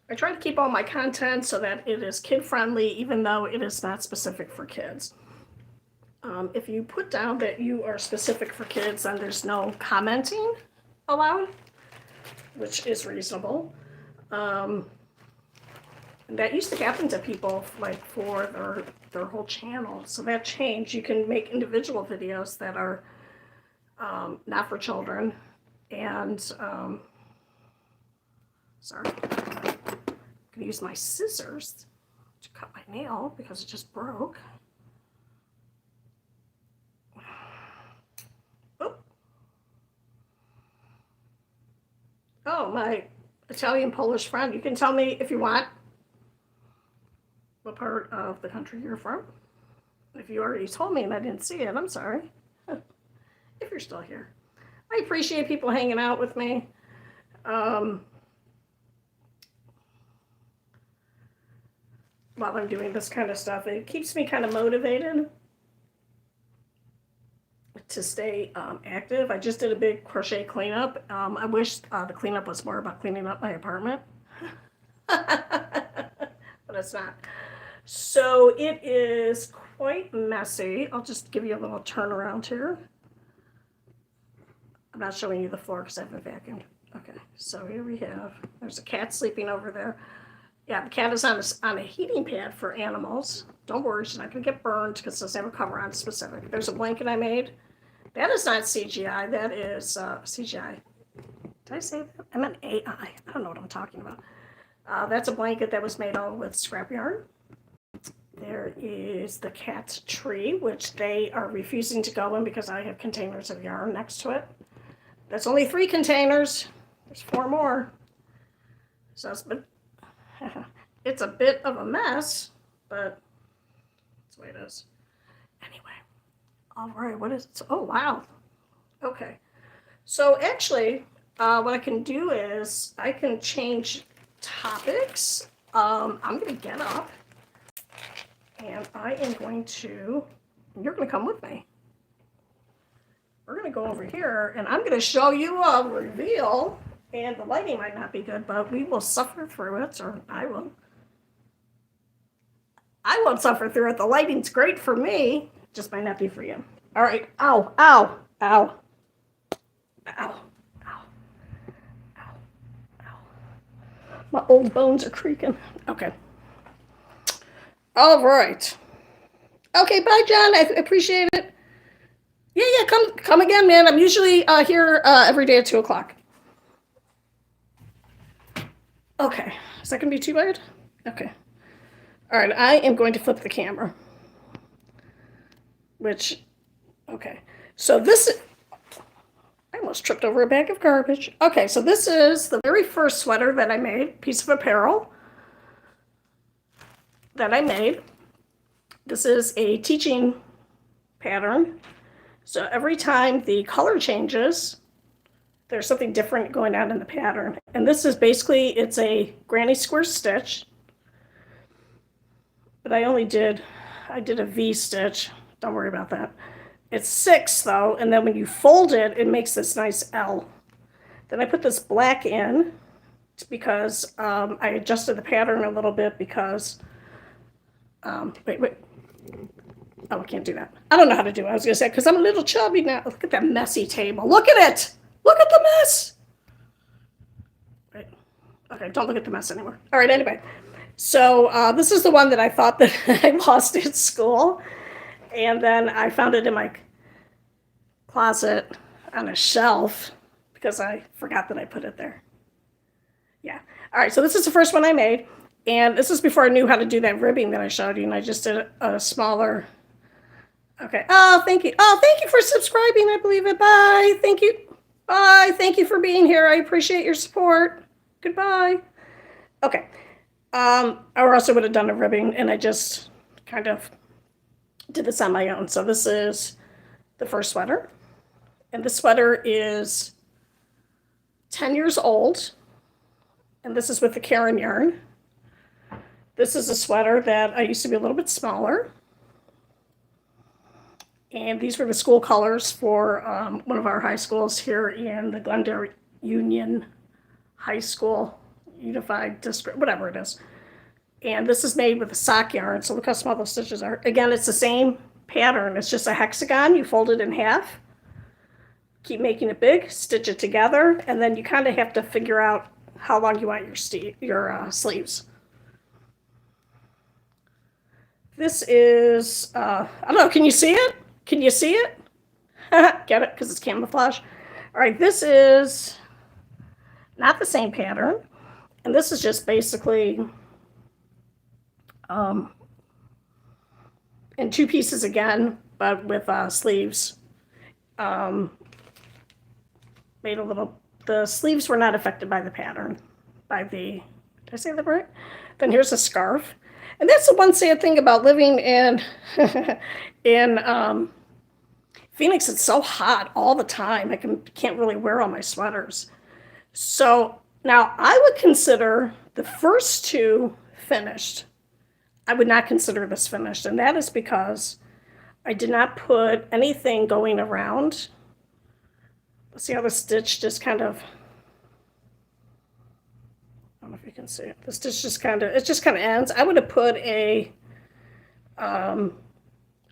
I try to keep all my content so that it is kid-friendly, even though it is not specific for kids. If you put down that you are specific for kids, then there's no commenting allowed, which is reasonable. That used to happen to people like for their whole channel. So that changed. You can make individual videos that are not for children. And sorry, I'm gonna use my scissors to cut my nail because it just broke. Oh, my Italian Polish friend. You can tell me if you want what part of the country you're from. If you already told me and I didn't see it, I'm sorry. If you're still here. I appreciate people hanging out with me. While I'm doing this kind of stuff, it keeps me kind of motivated to stay active. I just did a big crochet cleanup. I wish the cleanup was more about cleaning up my apartment, but it's not. So it is quite messy. I'll just give you a little turnaround here. I'm not showing you the floor because I haven't vacuumed. Okay, so here we have, there's a cat sleeping over there. Yeah, the cat is on a heating pad for animals. Don't worry, she's not going to get burned because it doesn't have a cover on specific. There's a blanket I made. That is not CGI. That is CGI. Did I say that? I meant AI. I don't know what I'm talking about. That's a blanket that was made all with scrap yarn. There is the cat's tree, which they are refusing to go in because I have containers of yarn next to it. That's only 3 containers. There's 4 more. So it's a bit of a mess, but that's the way it is. Anyway. All right, what is it? Oh, wow. Okay. So actually, what I can do is I can change topics. I'm going to get up and I am going to, you're going to come with me. We're going to go over here and I'm going to show you a reveal. And the lighting might not be good, but we will suffer through it, or I will. I won't suffer through it. The lighting's great for me. Just might not be for you. All right. Ow, ow, ow, ow, ow, ow, ow. My old bones are creaking. Okay. All right. Okay, bye, John. I appreciate it. Yeah, come again, man. I'm usually here every day at 2 o'clock. Okay. Is that going to be too bad? Okay. All right. I am going to flip the camera. Which, okay. So this, I almost tripped over a bag of garbage. Okay, so this is the very first sweater that I made, piece of apparel that I made. This is a teaching pattern. So every time the color changes, there's something different going on in the pattern. And this is basically, it's a granny square stitch, but I did a V stitch. Don't worry about that. It's 6 though, and then when you fold it, it makes this nice L. Then I put this black in because I adjusted the pattern a little bit because, wait. Oh, I can't do that. I don't know how to do it. I was going to say, because I'm a little chubby now. Look at that messy table. Look at it. Look at the mess. Right. Okay, don't look at the mess anymore. All right, anyway. So this is the one that I thought that I lost at school. And then I found it in my closet on a shelf because I forgot that I put it there. Yeah. All right, so this is the first one I made. And this is before I knew how to do that ribbing that I showed you. And I just did a smaller. Okay. Oh, thank you. Oh, thank you for subscribing. I believe it. Bye. Thank you. Bye. Thank you for being here. I appreciate your support. Goodbye. Okay. I also would have done a ribbing, and I just kind of did this on my own. So this is the first sweater. And the sweater is 10 years old. And this is with the Karen yarn. This is a sweater that I used to be a little bit smaller. And these were the school colors for one of our high schools here in the Glendale Union High School, Unified District, whatever it is. And this is made with a sock yarn, so look how small those stitches are. Again, it's the same pattern. It's just a hexagon. You fold it in half, keep making it big, stitch it together, and then you kind of have to figure out how long you want your sleeves. This is, I don't know, can you see it? Can you see it? Get it? Because it's camouflage. All right, this is not the same pattern. And this is just basically in 2 pieces again, but with sleeves. Made a little, the sleeves were not affected by the pattern, did I say that right? Then here's a scarf. And that's the one sad thing about living in in Phoenix. It's so hot all the time. I can't really wear all my sweaters. So now I would consider the first 2 finished. I would not consider this finished, and that is because I did not put anything going around. See how the stitch just kind of, I don't know if you can see it. The stitch just kind of, it just kind of ends. I would have put a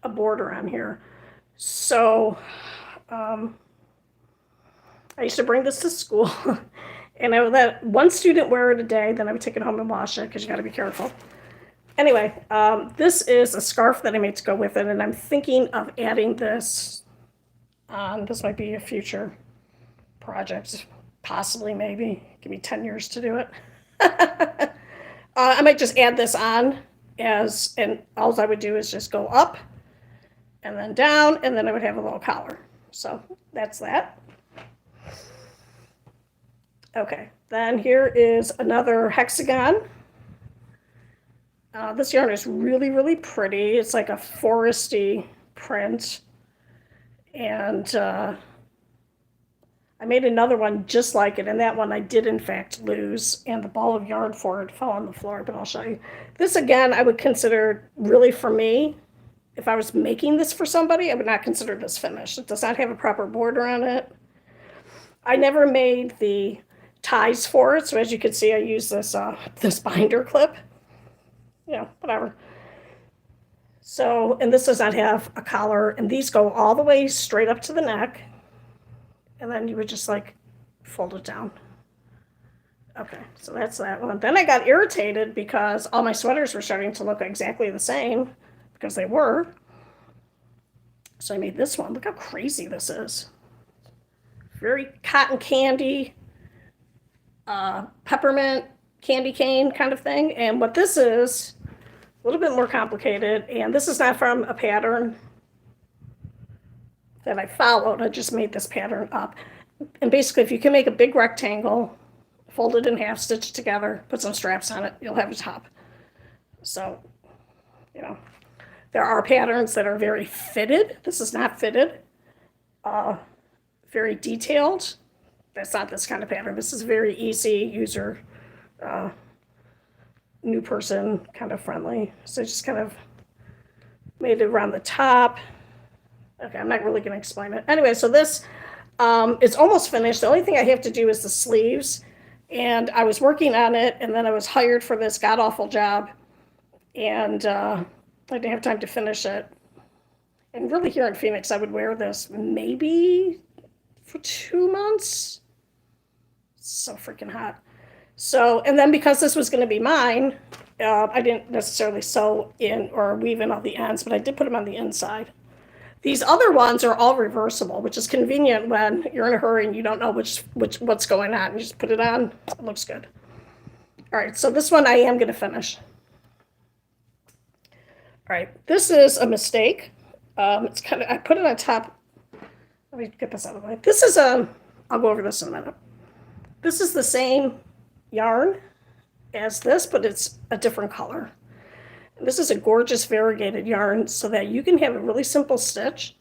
border on here. So I used to bring this to school, and I would let one student wear it a day. Then I would take it home and wash it because you got to be careful. Anyway, this is a scarf that I made to go with it, and I'm thinking of adding this on. This might be a future project, possibly, maybe. Give me 10 years to do it. I might just add this on and all I would do is just go up and then down, and then I would have a little collar. So that's that. Okay, then here is another hexagon. This yarn is really, really pretty. It's like a foresty print. And I made another one just like it, and that one I did in fact lose, and the ball of yarn for it fell on the floor, but I'll show you. This again, I would consider really for me. If I was making this for somebody, I would not consider this finished. It does not have a proper border on it. I never made the ties for it, so as you can see, I use this this binder clip. You know, whatever. So, and this does not have a collar, and these go all the way straight up to the neck, and then you would just like fold it down. Okay, so that's that one. Then I got irritated because all my sweaters were starting to look exactly the same, because they were. So I made this one. Look how crazy this is. Very cotton candy, peppermint candy cane kind of thing. And what this is, a little bit more complicated, and this is not from a pattern that I followed. I just made this pattern up. And basically, if you can make a big rectangle, fold it in half, stitch it together, put some straps on it, you'll have a top. So, you know, There are patterns that are very fitted. This is not fitted. Very detailed. That's not this kind of pattern. This is very easy, user, new person, kind of friendly. So just kind of made it around the top. Okay, I'm not really going to explain it. Anyway, so this is almost finished. The only thing I have to do is the sleeves. And I was working on it, and then I was hired for this god-awful job. And I didn't have time to finish it. And really here in Phoenix, I would wear this maybe for 2 months. It's so freaking hot. So, and then because this was going to be mine, I didn't necessarily sew in or weave in all the ends, but I did put them on the inside. These other ones are all reversible, which is convenient when you're in a hurry and you don't know what's going on. You just put it on. It looks good. All right, so this one I am going to finish. All right, this is a mistake. It's kind of, I put it on top. Let me get this out of the way. This is I'll go over this in a minute. This is the same yarn as this, but it's a different color. And this is a gorgeous variegated yarn so that you can have a really simple stitch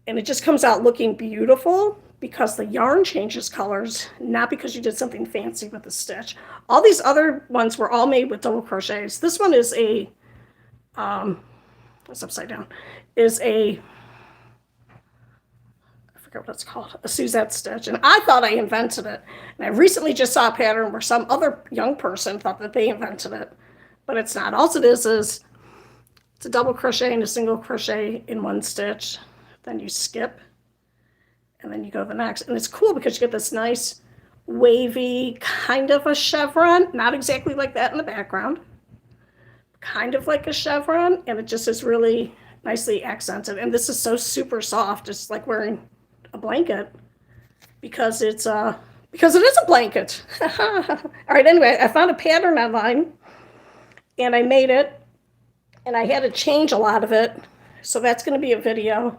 and it just comes out looking beautiful because the yarn changes colors, not because you did something fancy with the stitch. All these other ones were all made with double crochets. This one is a it's upside down, is I forget what it's called, a Suzette stitch. And I thought I invented it. And I recently just saw a pattern where some other young person thought that they invented it, but it's not. All it is it's a double crochet and a single crochet in one stitch. Then you skip, and then you go to the next. And it's cool because you get this nice wavy kind of a chevron, not exactly like that in the background, kind of like a chevron, and it just is really nicely accented. And this is so super soft. It's like wearing a blanket because it is a blanket. All right, anyway, I found a pattern online and I made it, and I had to change a lot of it. So that's going to be a video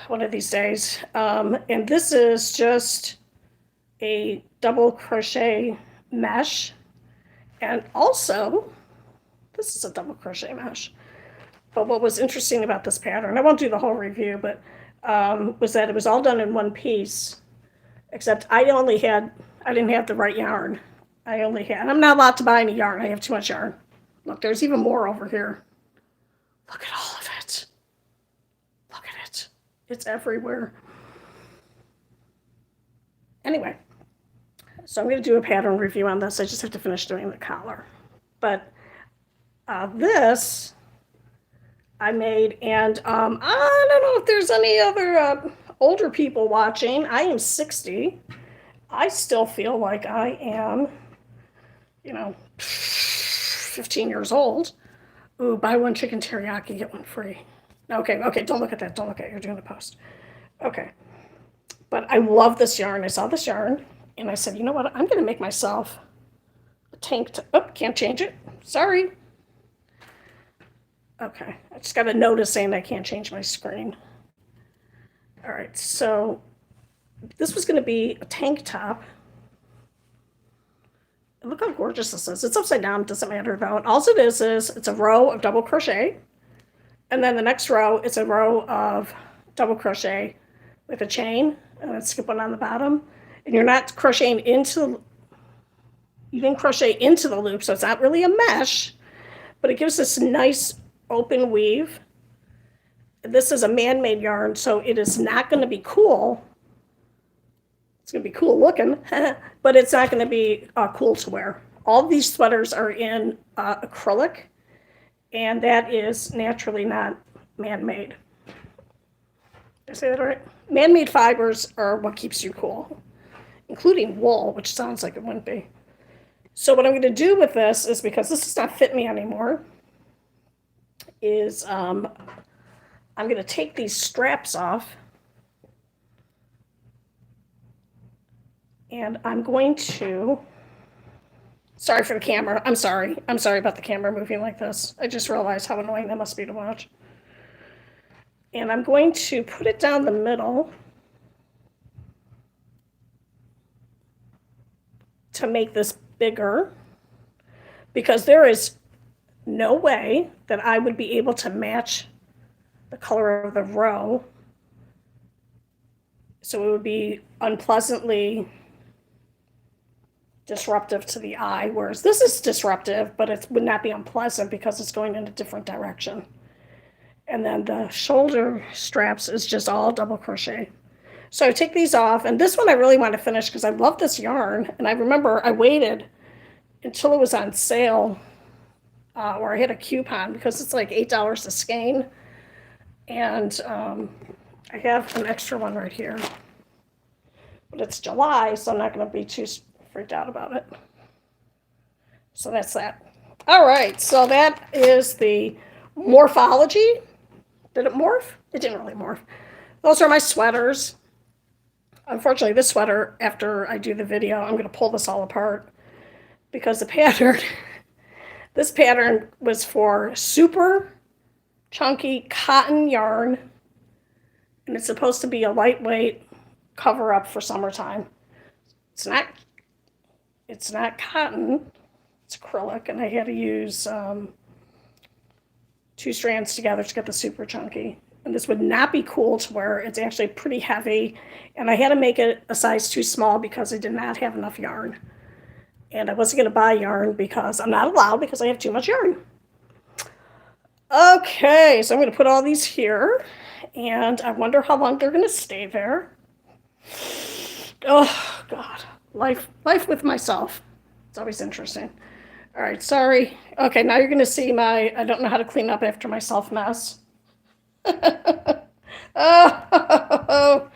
one of these days. And this is just a double crochet mesh, and also this is a double crochet mesh. But what was interesting about this pattern, I won't do the whole review, but was that it was all done in one piece, except I didn't have the right yarn. I'm not allowed to buy any yarn. I have too much yarn. Look, there's even more over here. Look at all of it. Look at it. It's everywhere. Anyway, so I'm going to do a pattern review on this. I just have to finish doing the collar. But this I made, and I don't know if there's any other older people watching. I am 60. I still feel like I am, 15 years old. Ooh, buy one chicken teriyaki, get one free. Okay, don't look at that. Don't look at it. You're doing the post. Okay. But I love this yarn. I saw this yarn, and I said, you know what? I'm going to make myself a tank top. Oh, can't change it. Sorry. Okay, I just got a notice saying I can't change my screen. All right, so this was going to be a tank top. And look how gorgeous this is. It's upside down, doesn't matter though. And all it is it's a row of double crochet. And then the next row is a row of double crochet with a chain, and then skip one on the bottom. And you're not crocheting you didn't crochet into the loop, so it's not really a mesh, but it gives this nice open weave. This is a man-made yarn, so it is not going to be cool. It's going to be cool looking, but it's not going to be cool to wear. All these sweaters are in acrylic, and that is naturally not man-made. Did I say that right? Man-made fibers are what keeps you cool, including wool, which sounds like it wouldn't be. So what I'm going to do with this is, because this does not fit me anymore, is I'm going to take these straps off, and I'm going to, sorry for the camera, I'm sorry about the camera moving like this. I just realized how annoying that must be to watch. And I'm going to put it down the middle to make this bigger, because there is no way that I would be able to match the color of the row. So it would be unpleasantly disruptive to the eye, whereas this is disruptive, but it would not be unpleasant because it's going in a different direction. And then the shoulder straps is just all double crochet. So I take these off, and this one I really want to finish because I love this yarn. And I remember I waited until it was on sale, or I had a coupon because it's like $8 a skein. And I have an extra one right here. But it's July, so I'm not going to be too freaked out about it. So that's that. All right, so that is the morphology. Did it morph? It didn't really morph. Those are my sweaters. Unfortunately, this sweater, after I do the video, I'm going to pull this all apart because the pattern, this pattern was for super chunky cotton yarn, and it's supposed to be a lightweight cover up for summertime. It's not cotton, it's acrylic, and I had to use 2 strands together to get the super chunky. And this would not be cool to wear. It's actually pretty heavy, and I had to make it a size too small because I did not have enough yarn. And I wasn't going to buy yarn because I'm not allowed because I have too much yarn. Okay, so I'm going to put all these here, and I wonder how long they're going to stay there. Oh, God. Life with myself. It's always interesting. All right, sorry. Okay, now you're going to see my I don't know how to clean up after myself mess. Oh,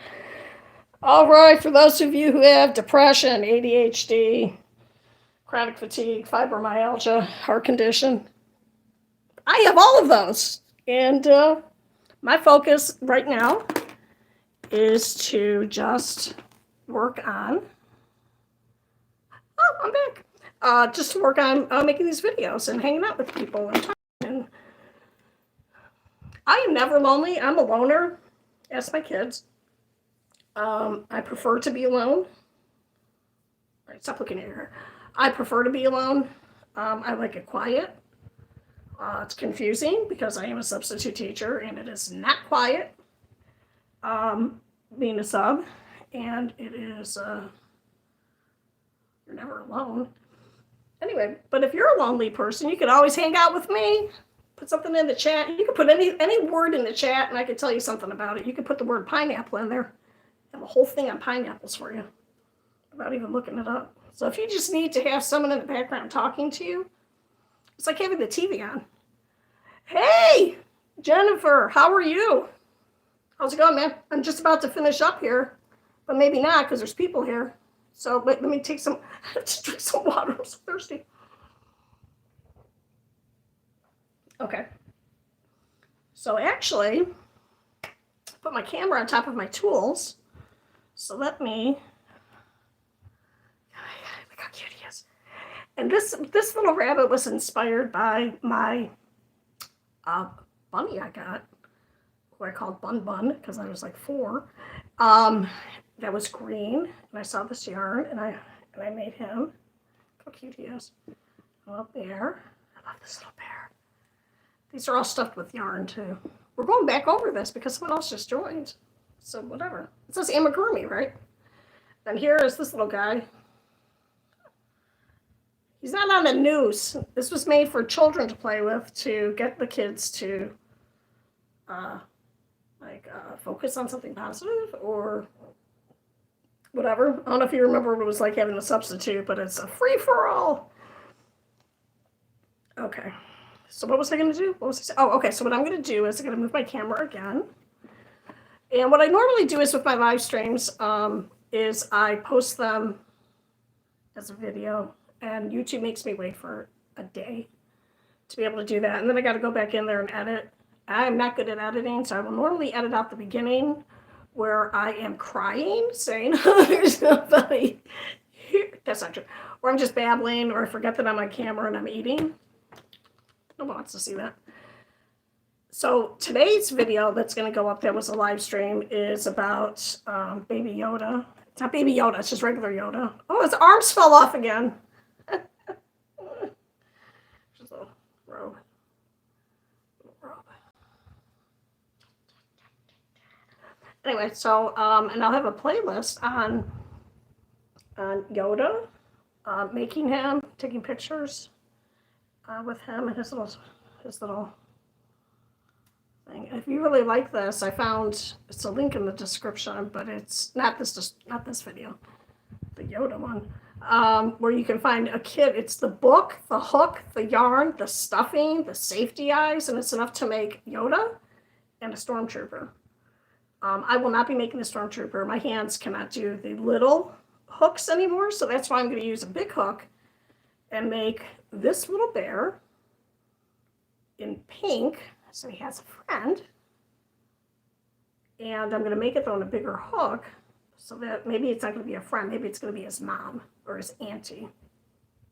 all right, for those of you who have depression, ADHD, chronic fatigue, fibromyalgia, heart condition, I have all of those. And my focus right now is to just work on, oh, I'm back. Just to work on making these videos and hanging out with people and talking. And I am never lonely. I'm a loner. Ask my kids. I prefer to be alone. All right, stop looking at your hair. I prefer to be alone. I like it quiet. It's confusing because I am a substitute teacher and it is not quiet being a sub. And it is, you're never alone. Anyway, but if you're a lonely person, you can always hang out with me. Put something in the chat. You can put any word in the chat and I can tell you something about it. You can put the word pineapple in there. I have a whole thing on pineapples for you without even looking it up. So if you just need to have someone in the background talking to you, it's like having the TV on. Hey, Jennifer, how are you? How's it going, man? I'm just about to finish up here, but maybe not because there's people here. So let me take some, just drink some water. I'm so thirsty. Okay. So actually, put my camera on top of my tools. So let me, look how cute he is. And this little rabbit was inspired by my bunny I got, who I called Bun Bun because I was like 4. That was green, and I saw this yarn, and I made him. Look how cute he is. A little bear. I love this little bear. These are all stuffed with yarn too. We're going back over this because someone else just joined. So whatever. It says Amigurumi, right? Then here is this little guy. He's not on a noose. This was made for children to play with to get the kids to focus on something positive or whatever. I don't know if you remember what it was like having a substitute, but it's a free-for-all. Okay. So what was I going to do? What was I saying? Oh, okay. So what I'm going to do is I'm going to move my camera again. And what I normally do is with my live streams is I post them as a video, and YouTube makes me wait for a day to be able to do that. And then I got to go back in there and edit. I'm not good at editing, so I will normally edit out the beginning where I am crying, saying, oh, there's nobody here. That's not true. Or I'm just babbling, or I forget that I'm on camera and I'm eating. No one wants to see that. So today's video that's going to go up, that was a live stream, is about Baby Yoda. It's not Baby Yoda, it's just regular Yoda. Oh, his arms fell off again. robe. Robe. Anyway, so and I'll have a playlist on Yoda, making him, taking pictures with him and his little thing. If you really like this, I found it's a link in the description, but it's not this video, the Yoda one, where you can find a kit. It's the book, the hook, the yarn, the stuffing, the safety eyes, and it's enough to make Yoda and a stormtrooper. I will not be making the stormtrooper. My hands cannot do the little hooks anymore, so that's why I'm going to use a big hook and make this little bear in pink, so he has a friend. And I'm going to make it on a bigger hook so that maybe it's not going to be a friend, maybe it's going to be his mom or his auntie,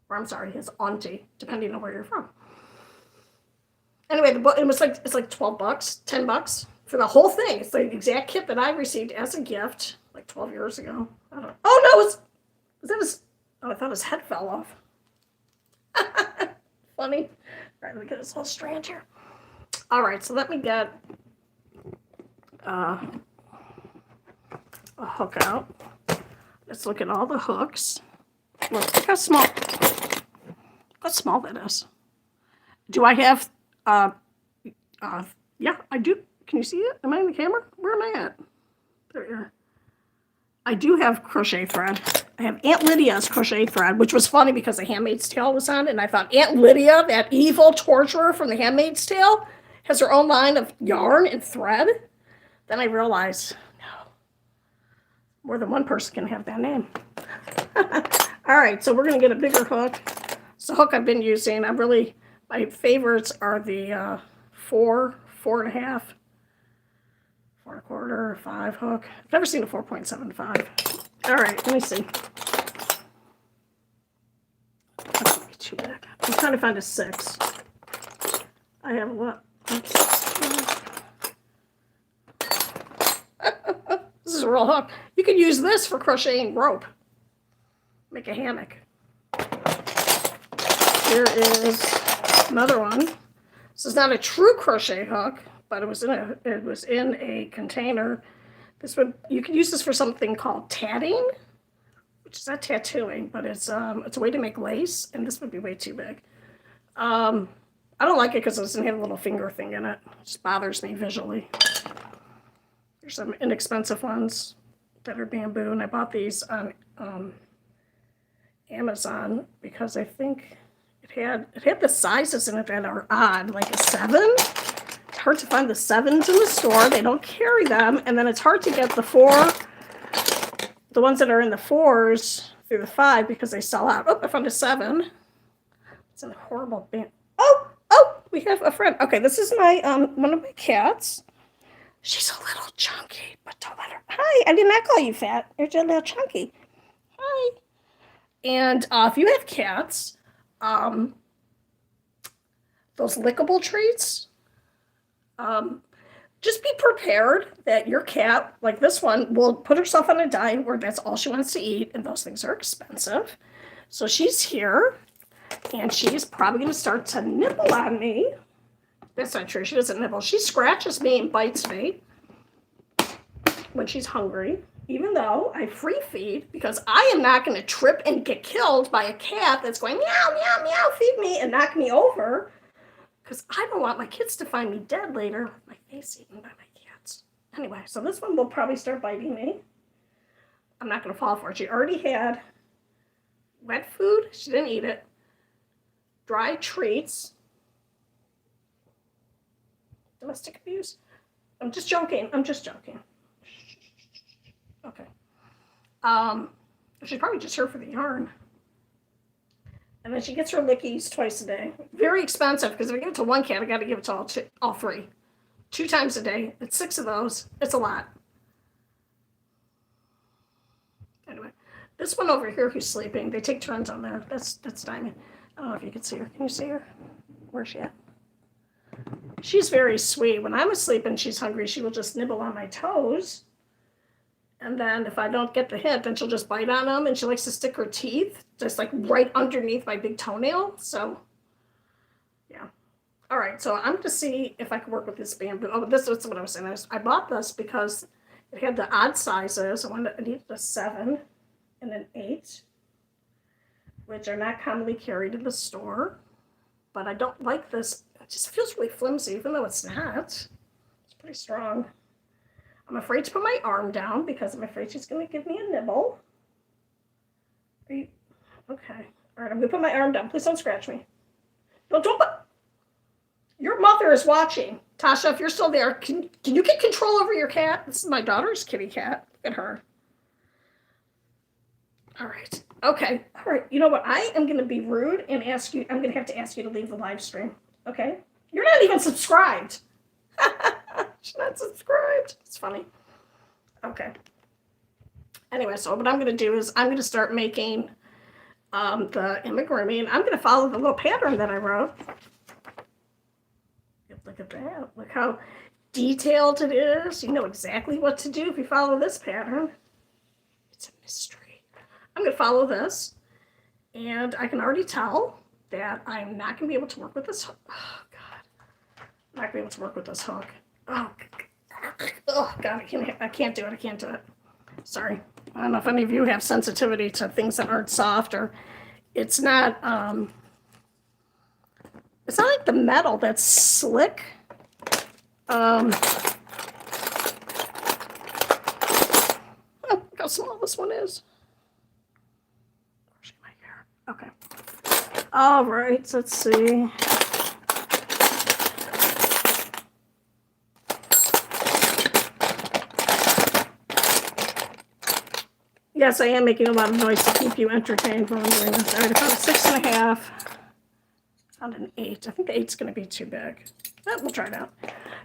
or I'm sorry, his auntie, depending on where you're from. Anyway, the book, it's like $12, $10 for the whole thing. It's the exact kit that I received as a gift like 12 years ago. I don't know. Oh no, was that his? Oh, I thought his head fell off. Funny. All right, let me get this whole strand here. All right, so let me get a hook out. Let's look at all the hooks. Look how small that is. Do I have? Yeah, I do. Can you see it? Am I in the camera? Where am I at? There you are. I do have crochet thread. I have Aunt Lydia's crochet thread, which was funny because The Handmaid's Tale was on, and I thought Aunt Lydia, that evil torturer from The Handmaid's Tale, has her own line of yarn and thread. Then I realized, no, more than one person can have that name. All right, so we're going to get a bigger hook. It's the hook I've been using. My favorites are the 4, 4.5, 4.25, 5 hook. I've never seen a 4.75. All right, let me see. That's gonna be too big. I'm trying to find a 6. I have what? This is a real hook. You could use this for crocheting rope. Make a hammock. Here is another one. This is not a true crochet hook, but it was in a container. You could use this for something called tatting, which is not tattooing, but it's a way to make lace, and this would be way too big. I don't like it because it doesn't have a little finger thing in it. It just bothers me visually. There's some inexpensive ones that are bamboo, and I bought these on Amazon because I think it had the sizes in it that are odd, like a 7. It's hard to find the 7s in the store. They don't carry them, and then it's hard to get the ones that are in the 4s through the 5 because they sell out. Oh, I found a 7. It's a horrible band. Oh, we have a friend. Okay, this is my one of my cats. She's a little chunky, but don't let her. Hi, I did not call you fat. You're just a little chunky. Hi. And if you have cats, those lickable treats, just be prepared that your cat, like this one, will put herself on a diet where that's all she wants to eat, and those things are expensive. So she's here, and she's probably going to start to nibble on me. That's not true. She doesn't nibble. She scratches me and bites me when she's hungry, even though I free feed, because I am not going to trip and get killed by a cat that's going meow, meow, meow, feed me, and knock me over, because I don't want my kids to find me dead later with my face eaten by my cats. Anyway, so this one will probably start biting me. I'm not going to fall for it. She already had wet food. She didn't eat it. Dry treats. Domestic abuse. I'm just joking. Okay. She's probably just here for the yarn. And then she gets her lickies twice a day. Very expensive, because if I give it to one cat, I got to give it to all 3. 2 times a day. It's 6 of those. It's a lot. Anyway, this one over here who's sleeping, they take turns on there. That's Diamond. I don't know if you can see her. Can you see her? Where's she at? She's very sweet. When I'm asleep and she's hungry, she will just nibble on my toes. And then if I don't get the hint, then she'll just bite on them. And she likes to stick her teeth just like right underneath my big toenail. So, yeah. All right, so I'm to see if I can work with this bamboo. Oh, this is what I was saying. I bought this because it had the odd sizes. I needed a 7 and an 8, which are not commonly carried in the store. But I don't like this. It just feels really flimsy, even though it's not. It's pretty strong. I'm afraid to put my arm down because I'm afraid she's going to give me a nibble. Are you okay? All right, I'm going to put my arm down. Please don't scratch me. Don't put. Your mother is watching. Tasha, if you're still there, can you get control over your cat? This is my daughter's kitty cat. Look at her. All right. Okay. All right. You know what? I am going to be rude and ask you. I'm going to have to ask you to leave the live stream. Okay? You're not even subscribed. She's not subscribed. It's funny. Okay. Anyway, so what I'm going to do is I'm going to start making the amigurumi, and I'm going to follow the little pattern that I wrote. Look at that. Look how detailed it is. You know exactly what to do if you follow this pattern. It's a mystery. I'm going to follow this, and I can already tell that I'm not going to be able to work with this hook. Oh, God. I'm not going to be able to work with this hook. Oh, God, I can't do it. I can't do it. Sorry. I don't know if any of you have sensitivity to things that aren't soft, or it's not like the metal that's slick. Look how small this one is. Okay. All right, let's see. Yes, I am making a lot of noise to keep you entertained while I'm doing this. All right, I found a 6.5. Found an 8. I think the 8's going to be too big. We'll try it out.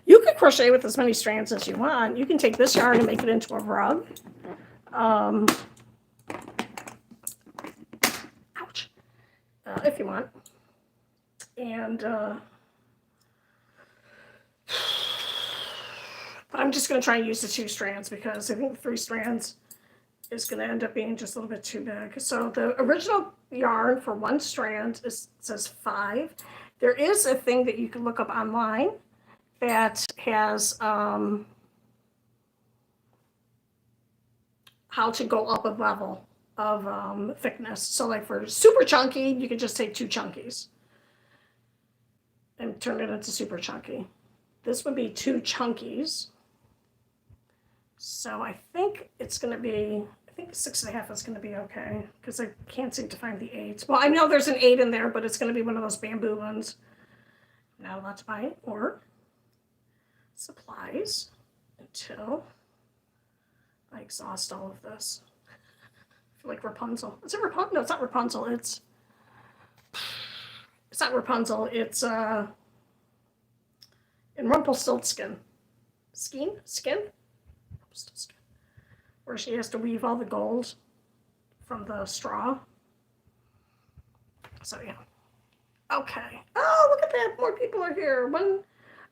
You can crochet with as many strands as you want. You can take this yarn and make it into a rug. Ouch. If you want. And, but I'm just going to try and use the 2 strands because I think the 3 strands is going to end up being just a little bit too big. So the original yarn for 1 strand says 5. There is a thing that you can look up online that has how to go up a level of thickness. So like for super chunky, you can just take 2 chunkies and turn it into super chunky. This would be 2 chunkies. So I think it's going to be, I think 6.5 is going to be okay because I can't seem to find the 8. Well, I know there's an 8 in there, but it's going to be one of those bamboo ones. I'm not allowed to buy it or supplies until I exhaust all of this. I feel like Rapunzel. Is it Rapunzel? No, it's not Rapunzel. It's not Rapunzel. It's in Rumpelstiltskin. Skin? Rumpelstiltskin. Where she has to weave all the gold from the straw. So yeah. Okay. Oh, look at that. More people are here.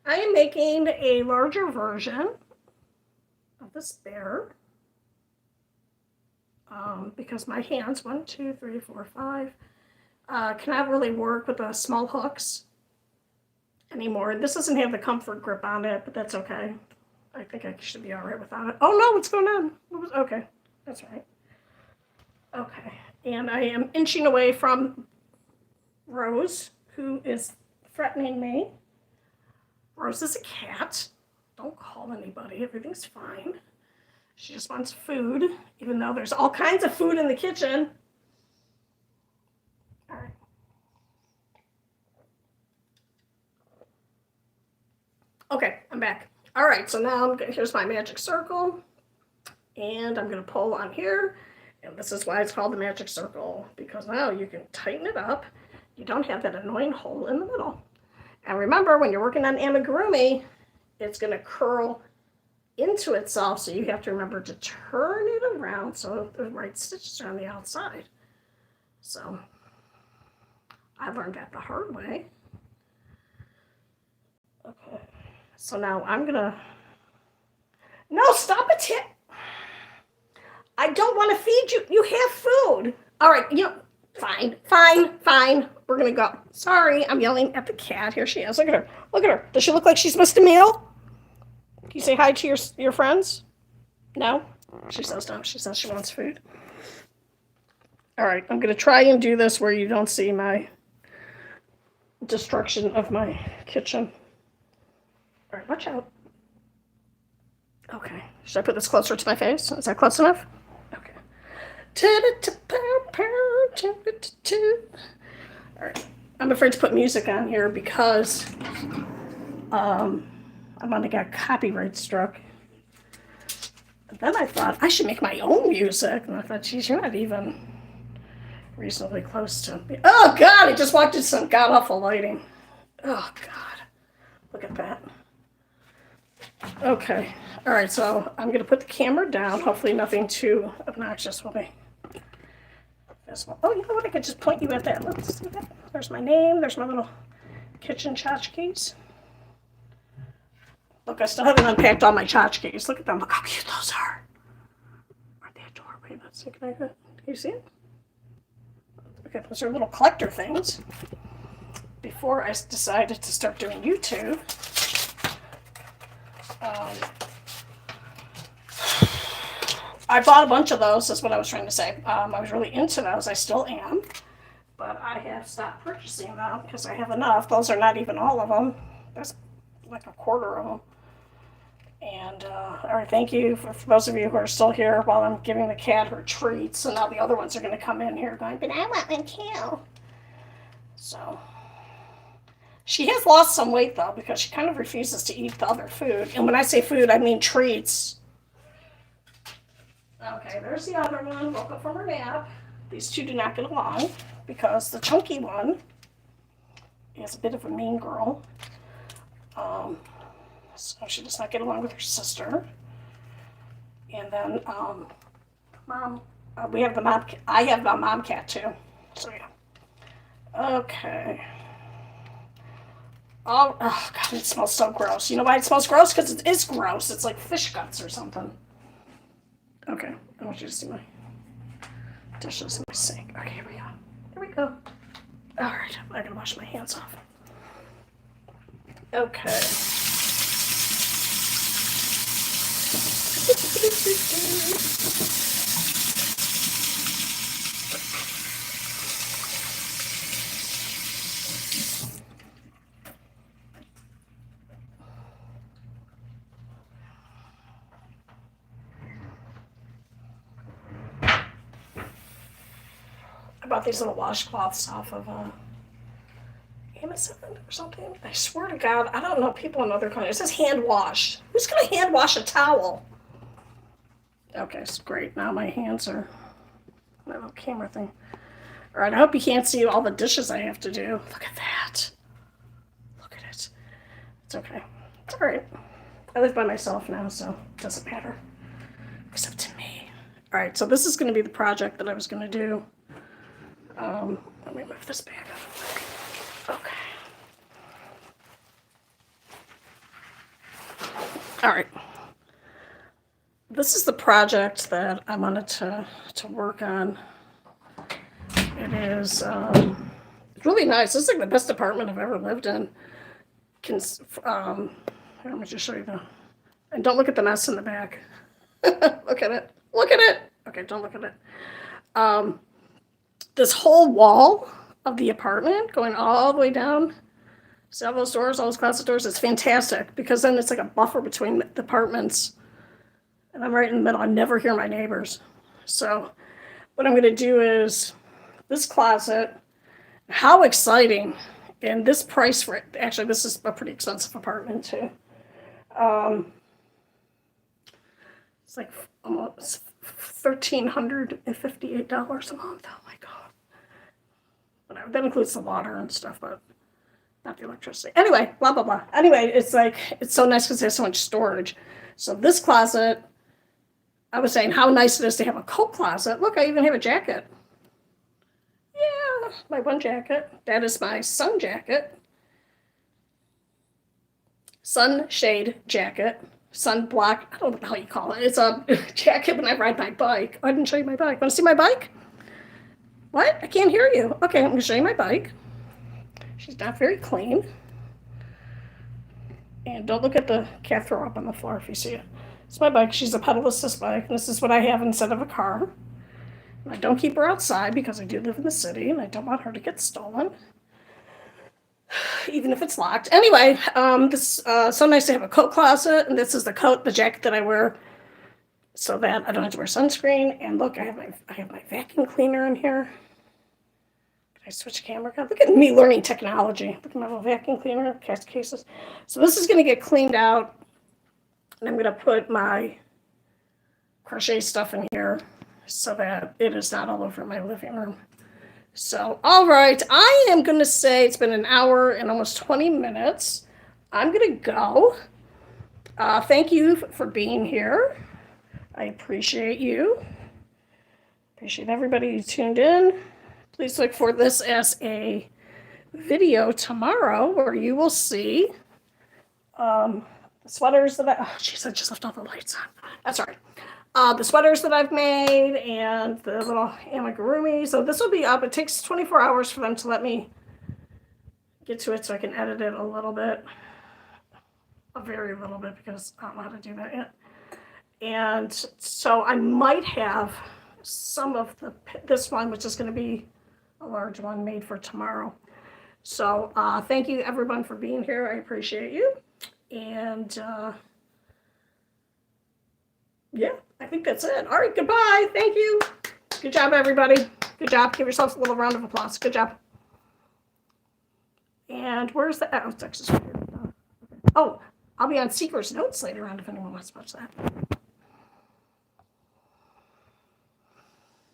I am making a larger version of this bear. Because my hands, 1, 2, 3, 4, 5, cannot really work with the small hooks anymore. This doesn't have the comfort grip on it, but that's okay. I think I should be all right without it. Oh no, what's going on? Okay, that's right. Okay, and I am inching away from Rose, who is threatening me. Rose is a cat. Don't call anybody. Everything's fine. She just wants food, even though there's all kinds of food in the kitchen. All right. Okay, I'm back. All right, so now here's my magic circle, and I'm going to pull on here, and this is why it's called the magic circle, because now you can tighten it up. You don't have that annoying hole in the middle. And remember, when you're working on amigurumi, it's going to curl into itself, so you have to remember to turn it around so the right stitches are on the outside. So I learned that the hard way. Okay, so now I'm gonna, no, stop it. I don't want to feed you. You have food. All right, Fine, fine, fine. We're gonna go. Sorry, I'm yelling at the cat. Here she is. Look at her. Look at her. Does she look like she's missed a meal? Can you say hi to your friends? No? She says no. She says she wants food. All right, I'm gonna try and do this where you don't see my destruction of my kitchen. All right, watch out. Okay, should I put this closer to my face? Is that close enough? Okay. All right, I'm afraid to put music on here because I'm gonna get copyright struck. And then I thought I should make my own music, and I thought, geez, you're not even reasonably close to me. Oh God, I just walked into some god awful lighting. Oh God, look at that. Okay, all right, so I'm gonna put the camera down. Hopefully nothing too obnoxious will be visible. Oh, you know what, I could just point you at that. Let's see that. There's my name, there's my little kitchen tchotchkes. Look, I still haven't unpacked all my tchotchkes. Look at them, look how cute those are. Aren't they adorable? Let's see, can you see it? Okay, those are little collector things. Before I decided to start doing YouTube, I bought a bunch of those, that's what I was trying to say. I was really into those, I still am, but I have stopped purchasing them because I have enough. Those are not even all of them. There's like a quarter of them. And, all right, thank you for those of you who are still here while I'm giving the cat her treats. And now the other ones are going to come in here going, but I want one too. So, she has lost some weight, though, because she kind of refuses to eat the other food. And when I say food, I mean treats. Okay, there's the other one. Woke up from her nap. These two do not get along because the chunky one is a bit of a mean girl. So she does not get along with her sister. And then, mom, we have the mom, I have the mom cat too. So yeah. Okay. Oh God, it smells so gross. You know why it smells gross? Because it is gross. It's like fish guts or something. Okay, I want you to see my dishes in my sink. Okay, here we go. Here we go. All right, I gotta wash my hands off. Okay. I bought these little washcloths off of Amazon or something. I swear to God, I don't know people in other countries. It says hand wash. Who's going to hand wash a towel? Okay, it's great. Now my hands are my little camera thing. All right, I hope you can't see all the dishes I have to do. Look at that. Look at it. It's okay. It's all right. I live by myself now, so it doesn't matter. Except to me. All right, so this is going to be the project that I was going to do. Let me move this back up. Okay. All right. This is the project that I wanted to work on. It is it's really nice. This is like the best apartment I've ever lived in. Here, let me just show you and don't look at the mess in the back. Look at it. Look at it. Okay, don't look at it. This whole wall of the apartment going all the way down, see all those doors, all those closet doors, it's fantastic because then it's like a buffer between the apartments. And I'm right in the middle. I never hear my neighbors. So what I'm going to do is this closet, how exciting. And this price for it, actually, this is a pretty expensive apartment too. It's like almost $1,358 a month. Oh my God. Whatever. That includes the water and stuff, but not the electricity. Anyway, blah, blah, blah. Anyway, it's so nice because there's so much storage. So this closet, I was saying how nice it is to have a coat closet. Look, I even have a jacket. Yeah, my one jacket. That is my sun jacket. Sunshade jacket. Sunblock. I don't know what the hell you call it. It's a jacket when I ride my bike. I didn't show you my bike. Want to see my bike? What? I can't hear you. Okay, I'm going to show you my bike. She's not very clean. And don't look at the cat throw up on the floor if you see it. It's my bike. She's a pedal assist bike. This is what I have instead of a car. And I don't keep her outside because I do live in the city and I don't want her to get stolen, even if it's locked. Anyway, this so nice to have a coat closet, and this is the jacket that I wear so that I don't have to wear sunscreen. And look, I have my vacuum cleaner in here. I switch camera. God, look at me learning technology. Look at my little vacuum cleaner, cases. So this is going to get cleaned out, and I'm going to put my crochet stuff in here so that it is not all over my living room. So, all right, I am going to say it's been an hour and almost 20 minutes. I'm going to go. Thank you for being here. I appreciate you. Appreciate everybody who tuned in. Please look for this as a video tomorrow where you will see the sweaters that I just left all the lights on. That's all right. The sweaters that I've made and the little amigurumi. So this will be up. It takes 24 hours for them to let me get to it so I can edit it a little bit. A very little bit because I don't know how to do that yet. And so I might have some of this one, which is going to be a large one, made for tomorrow. So thank you everyone for being here. I appreciate you. And yeah, I think that's it. All right, goodbye. Thank you. Good job, everybody. Good job. Give yourselves a little round of applause. Good job. And where's the, oh, it's actually, oh, I'll be on Seeker's Notes later on if anyone wants to watch that.